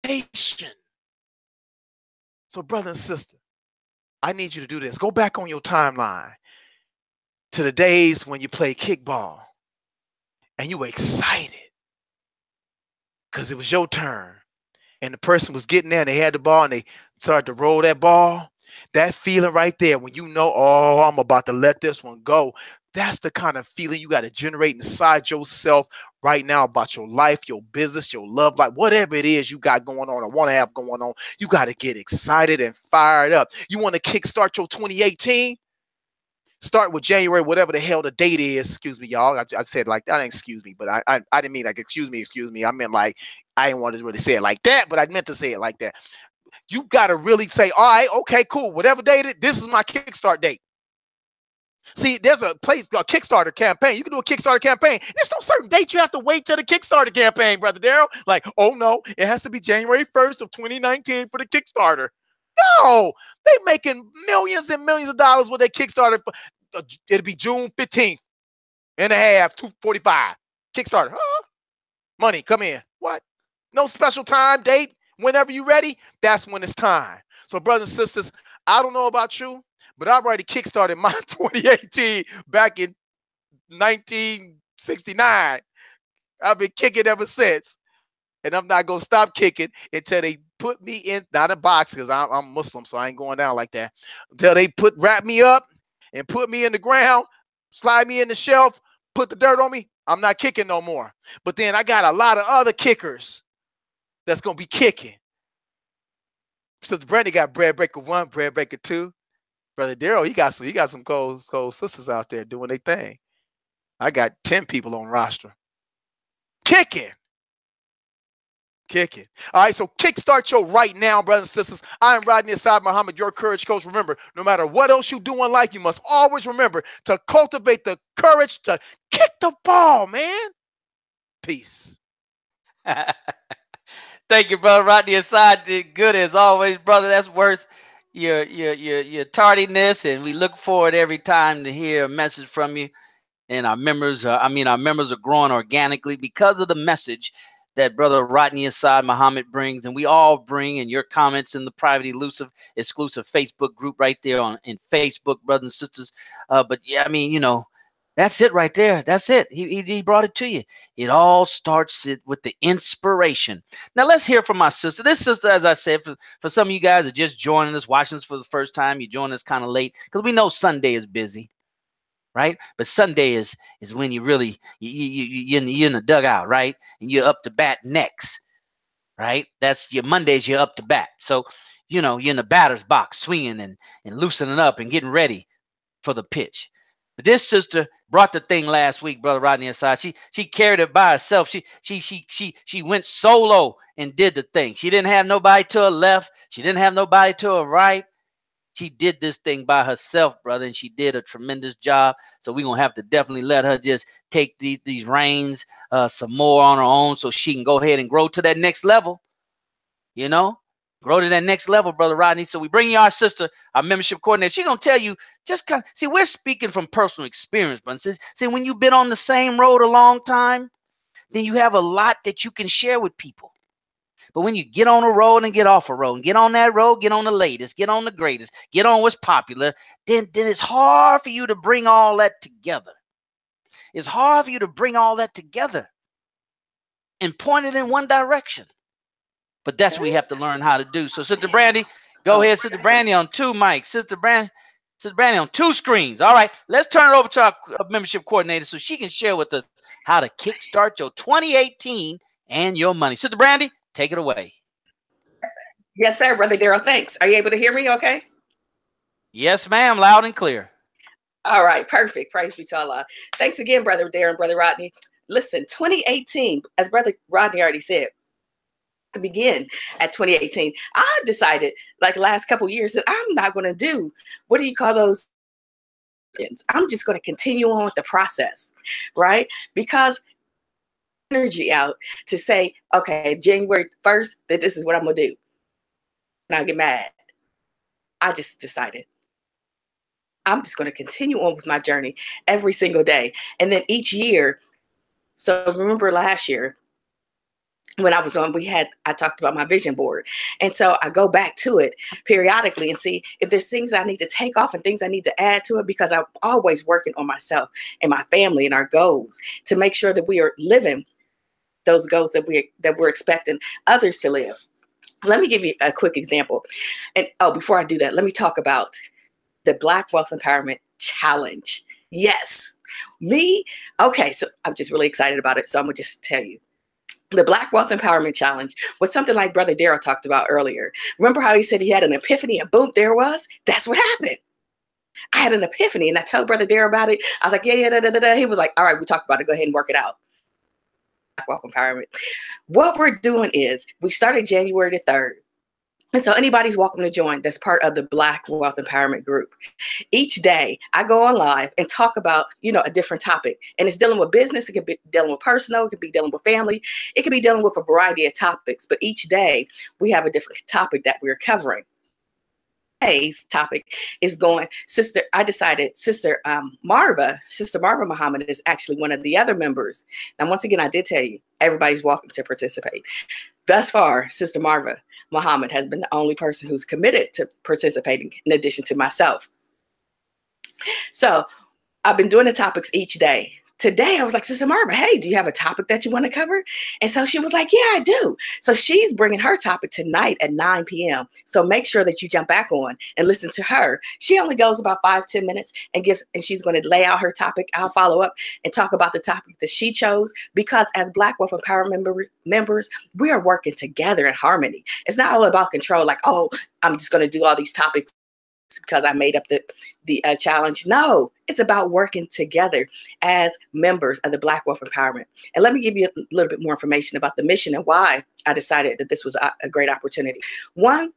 Nation. So, brother and sister, I need you to do this. Go back on your timeline to the days when you played kickball and you were excited because it was your turn. And the person was getting there and they had the ball and they started to roll that ball. That feeling right there when you know, oh, I'm about to let this one go. That's the kind of feeling you got to generate inside yourself right now about your life, your business, your love life, whatever it is you got going on or want to have going on. You got to get excited and fired up. You want to kickstart your 2018? Start with January, whatever the hell the date is. Excuse me, y'all. I said like that. Excuse me, but I didn't mean like excuse me. I meant like I didn't want to really say it like that, but I meant to say it like that. You got to really say, all right, okay, cool. Whatever date it, this is my kickstart date. See, there's a Kickstarter campaign. You can do a Kickstarter campaign. There's no certain date you have to wait till the Kickstarter campaign, Brother Daryl. Like, oh no, it has to be January 1st of 2019 for the Kickstarter. No, they're making millions and millions of dollars with their Kickstarter. It'll be June 15th and a half, 245. Kickstarter. Huh? Money, come in. What? No special time, date. Whenever you're ready, that's when it's time. So, brothers and sisters, I don't know about you, but I've already kickstarted my 2018 back in 1969. I've been kicking ever since. And I'm not going to stop kicking until they put me in, not a box, because I'm Muslim, so I ain't going down like that. Until they wrap me up and put me in the ground, slide me in the shelf, put the dirt on me, I'm not kicking no more. But then I got a lot of other kickers that's going to be kicking. So Brandy got Bread Breaker 1, Bread Breaker 2. Brother Daryl, he got some cold sisters out there doing their thing. I got 10 people on roster. Kicking. All right, so kickstart your right now, brothers and sisters. I am Rodney Asad Muhammad, your courage coach. Remember, no matter what else you do in life, you must always remember to cultivate the courage to kick the ball, man. Peace. Thank you, brother Rodney Asad. Did good as always, brother. That's worth your tardiness, and we look forward every time to hear a message from you. And our members are growing organically because of the message that Brother Rodney Assad Muhammad brings, and we all bring, and your comments in the private, elusive, exclusive Facebook group right there in Facebook, brothers and sisters. But yeah, I mean, that's it right there. That's it. He brought it to you. It all starts with the inspiration. Now let's hear from my sister. This sister, as I said, for some of you guys that are just joining us, watching us for the first time, you join us kind of late because we know Sunday is busy, right? But Sunday is when you really you're in the dugout, right? And you're up to bat next, right? That's your Mondays. You're up to bat. So you're in the batter's box, swinging and loosening up and getting ready for the pitch. But this sister brought the thing last week, Brother Rodney Assad. She carried it by herself. She went solo and did the thing. She didn't have nobody to her left. She didn't have nobody to her right. She did this thing by herself, brother, and she did a tremendous job. So we're going to have to definitely let her just take these reins some more on her own so she can go ahead and grow to that next level, grow to that next level, Brother Rodney. So we bring you our sister, our membership coordinator. She's going to tell you see, we're speaking from personal experience, but see, when you've been on the same road a long time, then you have a lot that you can share with people. But when you get on a road and get off a road, and get on that road, get on the latest, get on the greatest, get on what's popular, then it's hard for you to bring all that together. It's hard for you to bring all that together and point it in one direction. But that's what we have to learn how to do. So, Sister Brandy, go ahead. Sister Brandy on 2 mics. Sister Brandy on 2 screens. All right, let's turn it over to our membership coordinator so she can share with us how to kickstart your 2018 and your money. Sister Brandy, take it away. Yes, sir, Brother Daryl. Thanks. Are you able to hear me okay? Yes, ma'am. Loud and clear. All right. Perfect. Praise be to Allah. Thanks again, Brother Daryl and Brother Rodney. Listen, 2018, as Brother Rodney already said, to begin at 2018, I decided, like the last couple of years, that I'm not going to do, what do you call those? I'm just going to continue on with the process, right? Because energy out to say, okay, January 1st, that this is what I'm going to do. And I get mad. I just decided I'm just going to continue on with my journey every single day. And then each year, so remember last year when I was on, I talked about my vision board. And so I go back to it periodically and see if there's things I need to take off and things I need to add to it, because I'm always working on myself and my family and our goals to make sure that we are living those goals that we're expecting others to live. Let me give you a quick example. And before I do that, let me talk about the Black Wealth Empowerment Challenge. Yes, me. Okay, so I'm just really excited about it. So I'm gonna just tell you. The Black Wealth Empowerment Challenge was something like Brother Daryl talked about earlier. Remember how he said he had an epiphany and boom, there it was? That's what happened. I had an epiphany and I told Brother Daryl about it. I was like, yeah, da, da, da, da. He was like, all right, we talked about it. Go ahead and work it out. Black Wealth Empowerment. What we're doing is we started January the 3rd. And so anybody's welcome to join that's part of the Black Wealth Empowerment group. Each day I go on live and talk about, a different topic. And it's dealing with business. It could be dealing with personal. It could be dealing with family. It could be dealing with a variety of topics. But each day we have a different topic that we're covering. Today's topic is Sister Marva Muhammad is actually one of the other members. Now, once again, I did tell you, everybody's welcome to participate. Thus far, Sister Marva Muhammad has been the only person who's committed to participating in addition to myself. So I've been doing the topics each day. Today, I was like, Sister Marva, hey, do you have a topic that you want to cover? And so she was like, yeah, I do. So she's bringing her topic tonight at 9 p.m. So make sure that you jump back on and listen to her. She only goes about 5-10 minutes and she's going to lay out her topic. I'll follow up and talk about the topic that she chose, because as Black Wealth Empowerment members, we are working together in harmony. It's not all about control, like, oh, I'm just going to do all these topics because I made up the challenge. No, it's about working together as members of the Black Wealth Empowerment. And let me give you a little bit more information about the mission and why I decided that this was a great opportunity. One,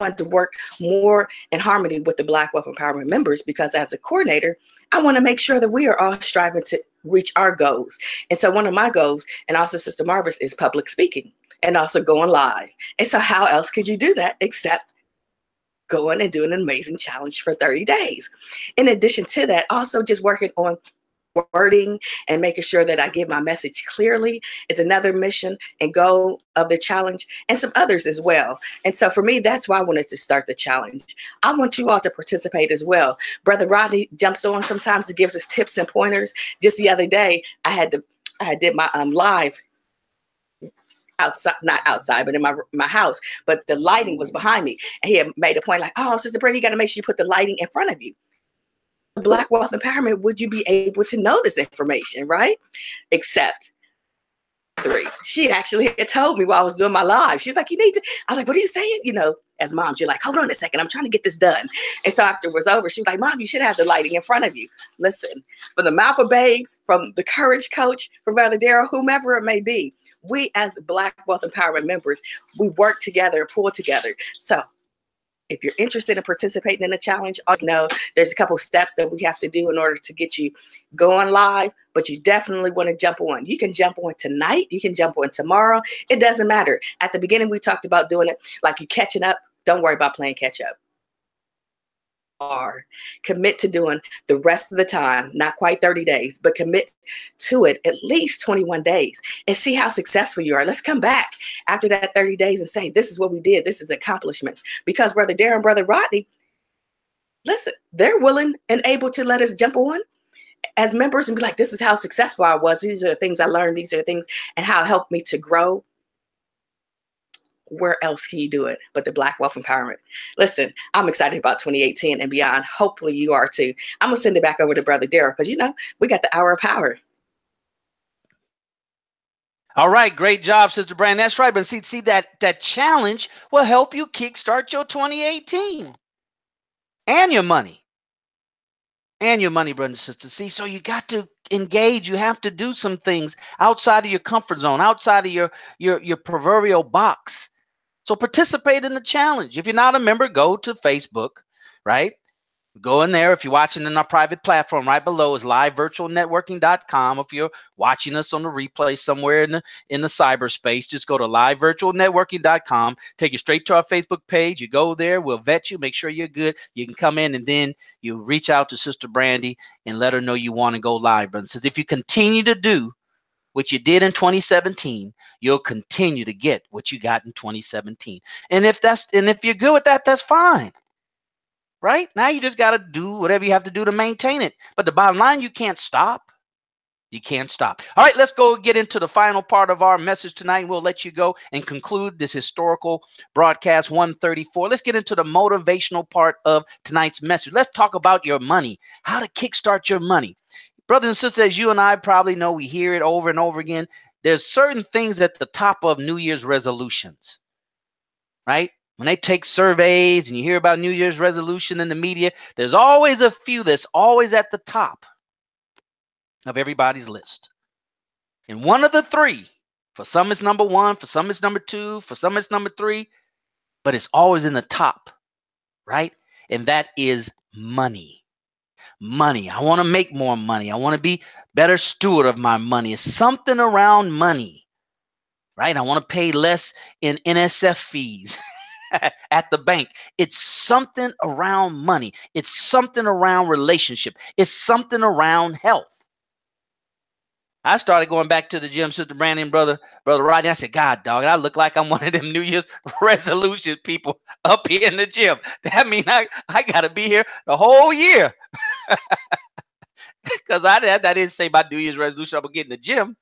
I want to work more in harmony with the Black Wealth Empowerment members, because as a coordinator, I want to make sure that we are all striving to reach our goals. And so one of my goals, and also Sister Marva's, is public speaking and also going live. And so how else could you do that except going and doing an amazing challenge for 30 days. In addition to that, also just working on wording and making sure that I give my message clearly is another mission and goal of the challenge, and some others as well. And so for me, that's why I wanted to start the challenge. I want you all to participate as well. Brother Rodney jumps on sometimes and gives us tips and pointers. Just the other day, I did my live outside, not outside, but in my house, but the lighting was behind me. And he had made a point like, oh, Sister Brenda, you got to make sure you put the lighting in front of you. Black Wealth Empowerment, would you be able to know this information, right? Except 3. She actually had told me while I was doing my live. She was like, you need to. I was like, what are you saying? You know, as moms, you're like, hold on a second. I'm trying to get this done. And so after it was over, she was like, Mom, you should have the lighting in front of you. Listen, from the Mouth of Babes, from the Courage Coach, from Brother Daryl, whomever it may be, we as Black Wealth Empowerment members, we work together and pull together. So if you're interested in participating in the challenge, also know there's a couple steps that we have to do in order to get you going live, but you definitely want to jump on. You can jump on tonight. You can jump on tomorrow. It doesn't matter. At the beginning, we talked about doing it like you catching up. Don't worry about playing catch up. Or commit to doing the rest of the time, not quite 30 days, but commit to it at least 21 days and see how successful you are. Let's come back after that 30 days and say, this is what we did. This is accomplishments. Because Brother Darren, Brother Rodney, listen, they're willing and able to let us jump on as members and be like, this is how successful I was. These are the things I learned. These are the things and how it helped me to grow. Where else can you do it but the Black Wealth Empowerment? Listen, I'm excited about 2018 and beyond. Hopefully you are too. I'm going to send it back over to Brother Daryl because, you know, we got the hour of power. All right, great job, Sister Brand. That's right. But see that challenge will help you kickstart your 2018 and your money. And your money, brothers and sisters. See, so you got to engage. You have to do some things outside of your comfort zone, outside of your proverbial box. So participate in the challenge. If you're not a member, go to Facebook, right? Go in there. If you're watching in our private platform, right below is livevirtualnetworking.com. If you're watching us on the replay somewhere in the cyberspace, just go to livevirtualnetworking.com. Take you straight to our Facebook page. You go there. We'll vet you. Make sure you're good. You can come in and then you reach out to Sister Brandy and let her know you want to go live. But if you continue to do what you did in 2017, you'll continue to get what you got in 2017. And if you're good with that, that's fine. Right? Now you just got to do whatever you have to do to maintain it. But the bottom line, you can't stop. You can't stop. All right, let's go get into the final part of our message tonight. We'll let you go and conclude this historical broadcast 134. Let's get into the motivational part of tonight's message. Let's talk about your money, how to kickstart your money. Brothers and sisters, as you and I probably know, we hear it over and over again. There's certain things at the top of New Year's resolutions, right? When they take surveys and you hear about New Year's resolution in the media, there's always a few that's always at the top of everybody's list. And one of the 3, for some it's number 1, for some it's number 2, for some it's number 3, but it's always in the top, right? And that is money. Money. I want to make more money. I want to be better steward of my money. It's something around money, right? I want to pay less in NSF fees. At the bank. It's something around money. It's something around relationship. It's something around health. I started going back to the gym, Sister Brandon, Brother Rodney. I said, God, dog, I look like I'm one of them New Year's resolution people up here in the gym. That means I got to be here the whole year. Because I didn't say my New Year's resolution, I'm going to get in the gym,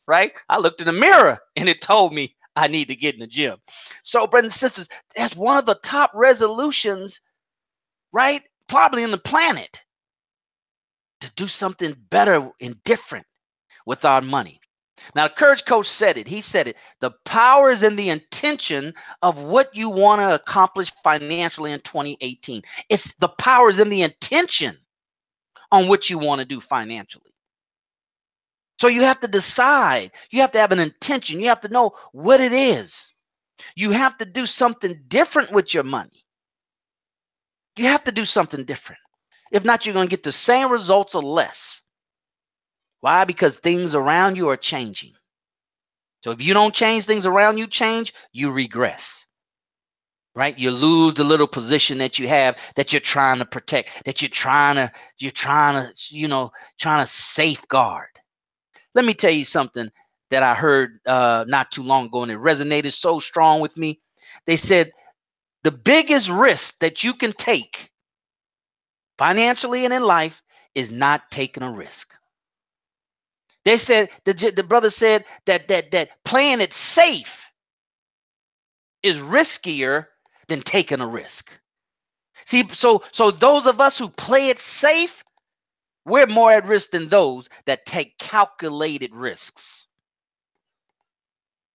right? I looked in the mirror and it told me I need to get in the gym. So, brothers and sisters, that's one of the top resolutions, right? Probably on the planet, to do something better and different with our money. Now, the Courage Coach said it. He said it. The power is in the intention of what you want to accomplish financially in 2018. It's the power is in the intention on what you want to do financially. So you have to decide. You have to have an intention. You have to know what it is. You have to do something different with your money. You have to do something different. If not, you're going to get the same results or less. Why? Because things around you are changing. So if you don't change, things around you change, you regress. right? You lose the little position that you have that you're trying to protect, that you're trying to, trying to safeguard. Let me tell you something that I heard not too long ago, and it resonated so strong with me. They said the biggest risk that you can take financially and in life is not taking a risk. They said the brother said that playing it safe is riskier than taking a risk. See, so those of us who play it safe, we're more at risk than those that take calculated risks.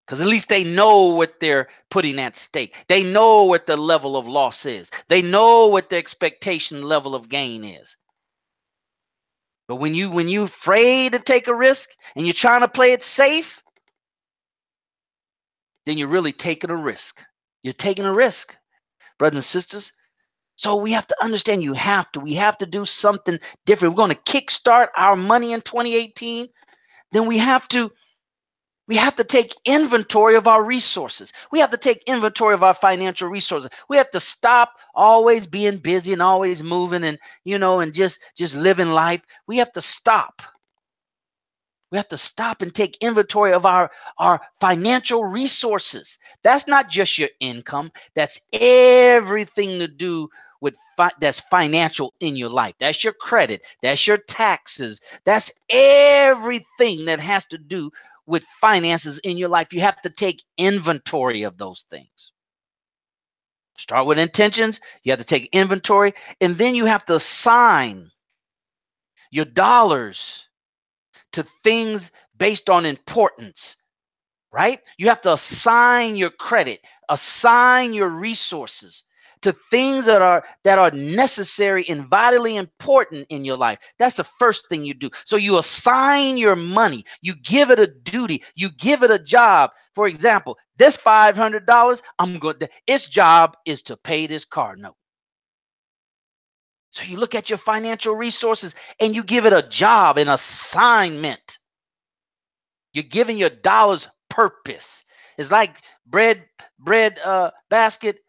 Because at least they know what they're putting at stake. They know what the level of loss is. They know what the expectation level of gain is. But when you're afraid to take a risk and you're trying to play it safe, then you're really taking a risk. You're taking a risk, brothers and sisters. So we have to understand we have to do something different. We're going to kickstart our money in 2018. Then we have to take inventory of our resources. We have to take inventory of our financial resources. We have to stop always being busy and always moving and, and just living life. We have to stop. We have to stop and take inventory of our financial resources. That's not just your income. That's everything to do with that's financial in your life. That's your credit. That's your taxes. That's everything that has to do with finances in your life. You have to take inventory of those things. Start with intentions. You have to take inventory, and then you have to assign your dollars to things based on importance, right? You have to assign your credit, assign your resources to things that are necessary and vitally important in your life. That's the first thing you do. So you assign your money, you give it a duty, you give it a job. For example, this $500, its job is to pay this car note. So you look at your financial resources and you give it a job, an assignment. You're giving your dollars purpose. It's like bread basket,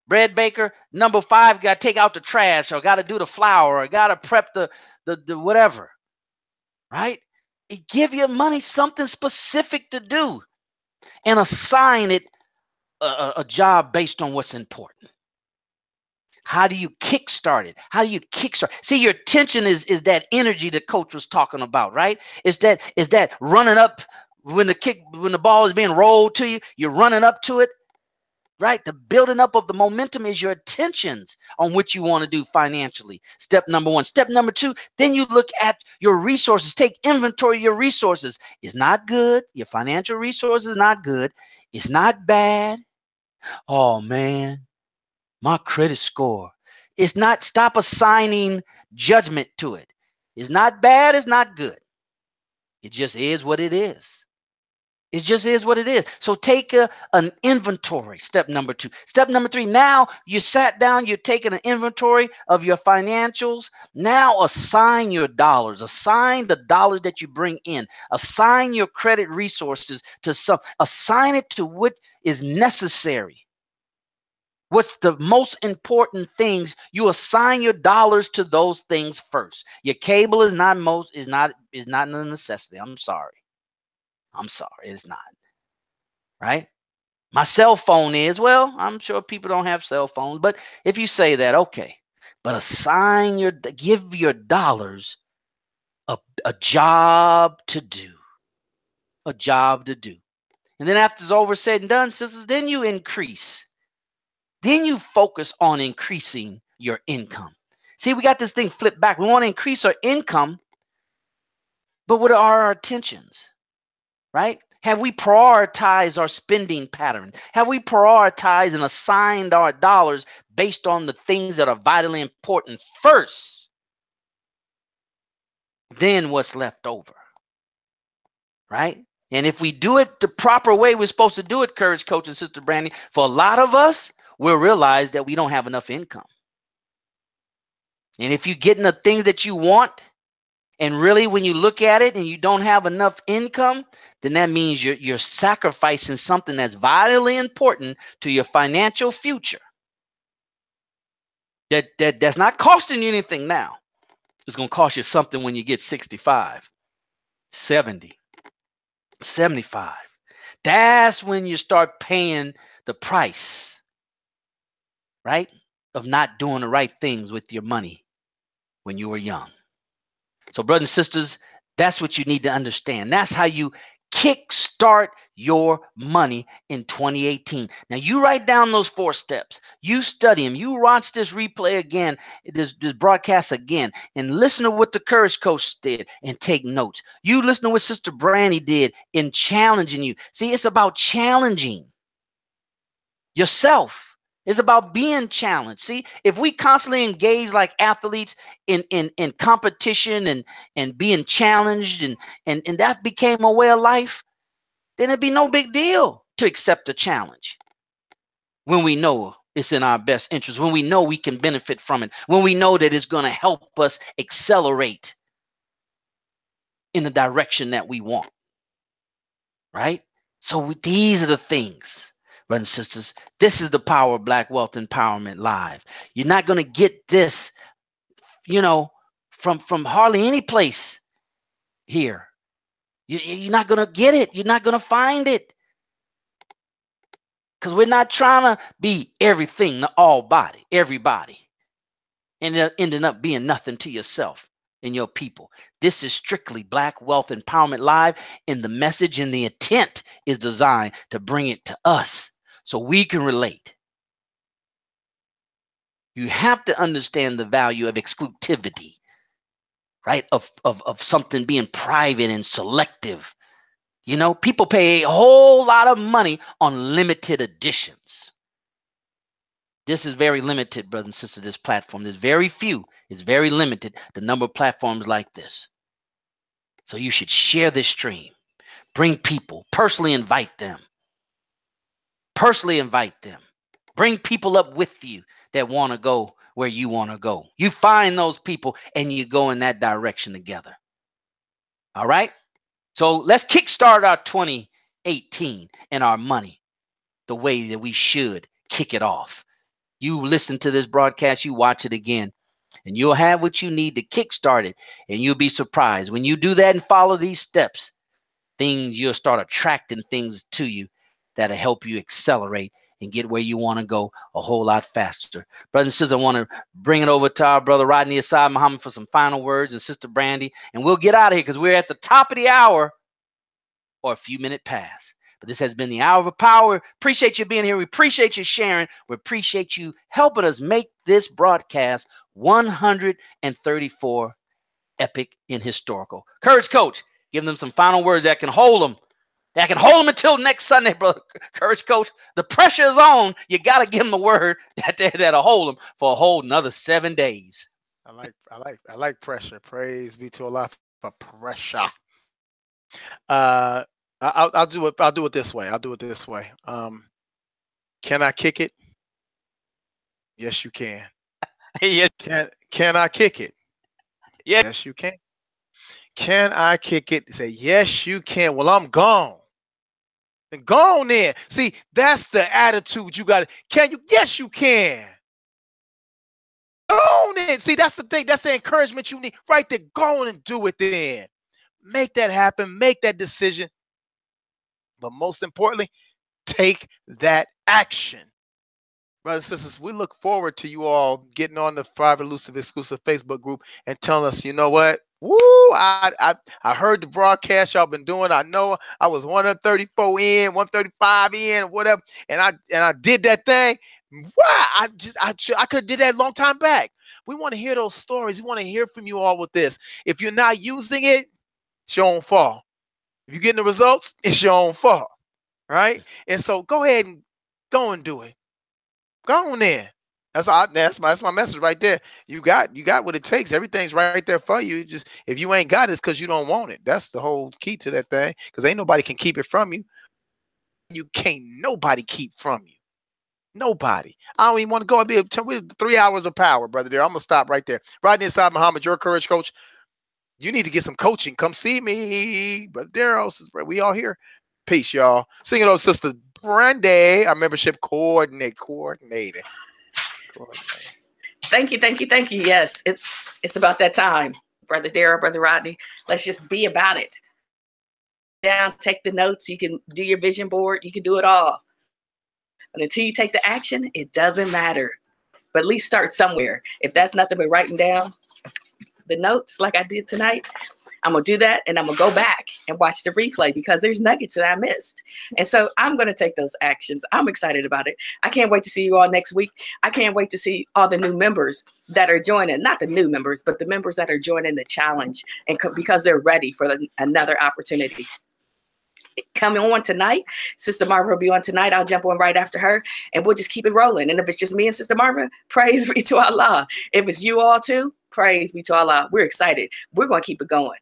bread baker. Number 5 got to take out the trash, or got to do the flour, or got to prep the whatever. Right? Give your money something specific to do, and assign it a job based on what's important. How do you kickstart it? How do you kickstart? See, your attention is that energy that coach was talking about, right? Is that running up when the ball is being rolled to you, you're running up to it, right? The building up of the momentum is your attentions on what you want to do financially. Step number 1. Step number 2, then you look at your resources. Take inventory of your resources. It's not good. Your financial resources is not good. It's not bad. Oh man, my credit score. It's not. Stop assigning judgment to it. It's not bad. It's not good. It just is what it is. It just is what it is. So take an inventory. Step number 2. Step number 3. Now you sat down. You're taking an inventory of your financials. Now assign your dollars. Assign the dollars that you bring in. Assign your credit resources to some. Assign it to what is necessary. What's the most important things? You assign your dollars to those things first. Your cable is not a necessity. I'm sorry. It's not. Right? My cell phone is. Well, I'm sure people don't have cell phones, but if you say that, okay. But give your dollars a job to do. A job to do. And then after it's over said and done, sisters, then you increase. Then you focus on increasing your income. See, we got this thing flipped back. We want to increase our income, but what are our intentions? Right? Have we prioritized our spending pattern? Have we prioritized and assigned our dollars based on the things that are vitally important first? Then what's left over? Right? And if we do it the proper way we're supposed to do it, Courage Coach and Sister Brandy, for a lot of us, we'll realize that we don't have enough income. And if you're getting the things that you want, and really when you look at it and you don't have enough income, then that means you're sacrificing something that's vitally important to your financial future. That's not costing you anything now. It's going to cost you something when you get 65, 70, 75. That's when you start paying the price, right, of not doing the right things with your money when you were young. So, brothers and sisters, that's what you need to understand. That's how you kickstart your money in 2018. Now, you write down those 4 steps. You study them. You watch this replay again, this broadcast again, and listen to what the Courage Coach did and take notes. You listen to what Sister Brandy did in challenging you. See, it's about challenging yourself. It's about being challenged. See, if we constantly engage like athletes in competition and being challenged and that became a way of life, then it'd be no big deal to accept a challenge when we know it's in our best interest, when we know we can benefit from it, when we know that it's going to help us accelerate in the direction that we want, right? So these are the things. Brothers and sisters, this is the power of Black Wealth Empowerment Live. You're not going to get this, from hardly any place here. You're not going to get it. You're not going to find it. Because we're not trying to be everything to everybody, and ending up being nothing to yourself and your people. This is strictly Black Wealth Empowerment Live, and the message and the intent is designed to bring it to us so we can relate. You have to understand the value of exclusivity, right? Of something being private and selective. People pay a whole lot of money on limited editions. This is very limited, brothers and sisters, this platform. There's very few. It's very limited, the number of platforms like this. So you should share this stream. Bring people. Personally invite them. Bring people up with you that want to go where you want to go. You find those people and you go in that direction together. All right? So let's kickstart our 2018 and our money the way that we should kick it off. You listen to this broadcast, you watch it again, and you'll have what you need to kickstart it, and you'll be surprised. When you do that and follow these steps, you'll start attracting things to you that'll help you accelerate and get where you want to go a whole lot faster. Brothers and sisters, I want to bring it over to our brother Rodney Asad Muhammad for some final words, and Sister Brandy, and we'll get out of here because we're at the top of the hour or a few minutes past. But this has been the Hour of Power. Appreciate you being here. We appreciate you sharing. We appreciate you helping us make this broadcast 134 epic and historical. Courage Coach, give them some final words that can hold them. That can hold them until next Sunday, brother. Courage Coach, the pressure is on. You got to give them a word that'll hold them for a whole another 7 days. I like pressure. Praise be to Allah for pressure. I'll do it this way. Can I kick it? Yes, you can. Yes. Can I kick it? Yes. Yes, you can. Can I kick it? Say, yes, you can. Well, I'm gone. And gone then. See, that's the attitude you got. Can you? Yes, you can. Go on in. See, that's the thing. That's the encouragement you need. Right there. Go on and do it then. Make that happen. Make that decision. But most importantly, take that action. Brothers and sisters, we look forward to you all getting on the 5 Elusive exclusive Facebook group and telling us, you know what? Woo! I heard the broadcast y'all been doing. I know I was 134 in, 135 in, whatever, and I did that thing. Wow! I could have did that a long time back. We want to hear those stories. We want to hear from you all with this. If you're not using it, it's your own fault. If you're getting the results, it's your own fault, right? And so go ahead and go and do it. Go on there. That's my message right there. You got what it takes. Everything's right there for you. Just if you ain't got it, it's because you don't want it. That's the whole key to that thing. Because ain't nobody can keep it from you. You can't nobody keep from you. Nobody. I don't even want to go. We're 3 hours of power, brother. There, I'm gonna stop right there. Rodney Asad Muhammad, your Courage Coach. You need to get some coaching. Come see me, brother Daryl. We all here. Peace, y'all. Sing it on Sister Brandy, our membership coordinator. Thank you, thank you, thank you. Yes, it's about that time, Brother Darrell, Brother Rodney. Let's just be about it. Down, take the notes. You can do your vision board. You can do it all. But until you take the action, it doesn't matter. But at least start somewhere. If that's nothing but writing down the notes like I did tonight, I'm going to do that, and I'm going to go back and watch the replay because there's nuggets that I missed. And so I'm going to take those actions. I'm excited about it. I can't wait to see you all next week. I can't wait to see all the new members that are joining, not the new members, but the members that are joining the challenge, and because they're ready for another opportunity. Coming on tonight, Sister Marva will be on tonight. I'll jump on right after her, and we'll just keep it rolling. And if it's just me and Sister Marva, praise be to Allah. If it's you all too, praise be to Allah. We're excited. We're going to keep it going.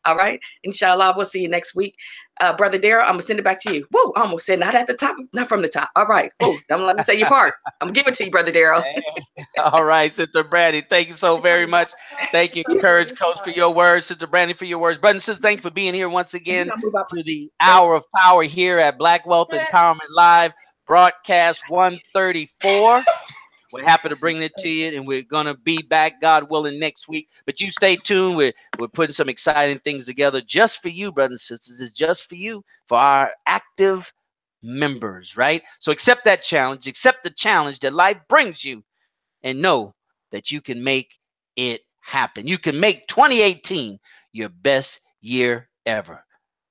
All right. Inshallah, we'll see you next week. Brother Darrell, I'm going to send it back to you. Whoa, I almost said not at the top, not from the top. All right. Whoa, don't let me say your part. I'm going to give it to you, Brother Darrell. All right, Sister Brandy, thank you so very much. Thank you, Courage Coach, for your words. Sister Brandy, for your words. Brothers and sisters, thank you for being here once again to the Hour of Power here at Black Wealth Empowerment Live, broadcast 134. We're happy to bring it to you, and we're going to be back, God willing, next week. But you stay tuned. We're putting some exciting things together just for you, brothers and sisters. It's just for you, for our active members, right? So accept that challenge. Accept the challenge that life brings you, and know that you can make it happen. You can make 2018 your best year ever.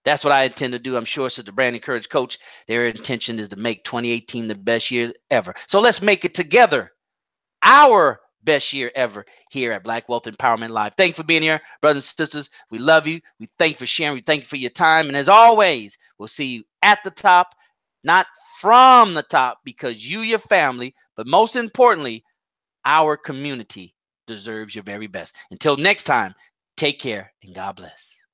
That's what I intend to do. I'm sure Sister Brandy, Courage Coach, their intention is to make 2018 the best year ever. So let's make it together our best year ever here at Black Wealth Empowerment Live. Thanks for being here, brothers and sisters. We love you. We thank you for sharing. We thank you for your time. And as always, we'll see you at the top, not from the top, because you, your family, but most importantly, our community deserves your very best. Until next time, take care and God bless.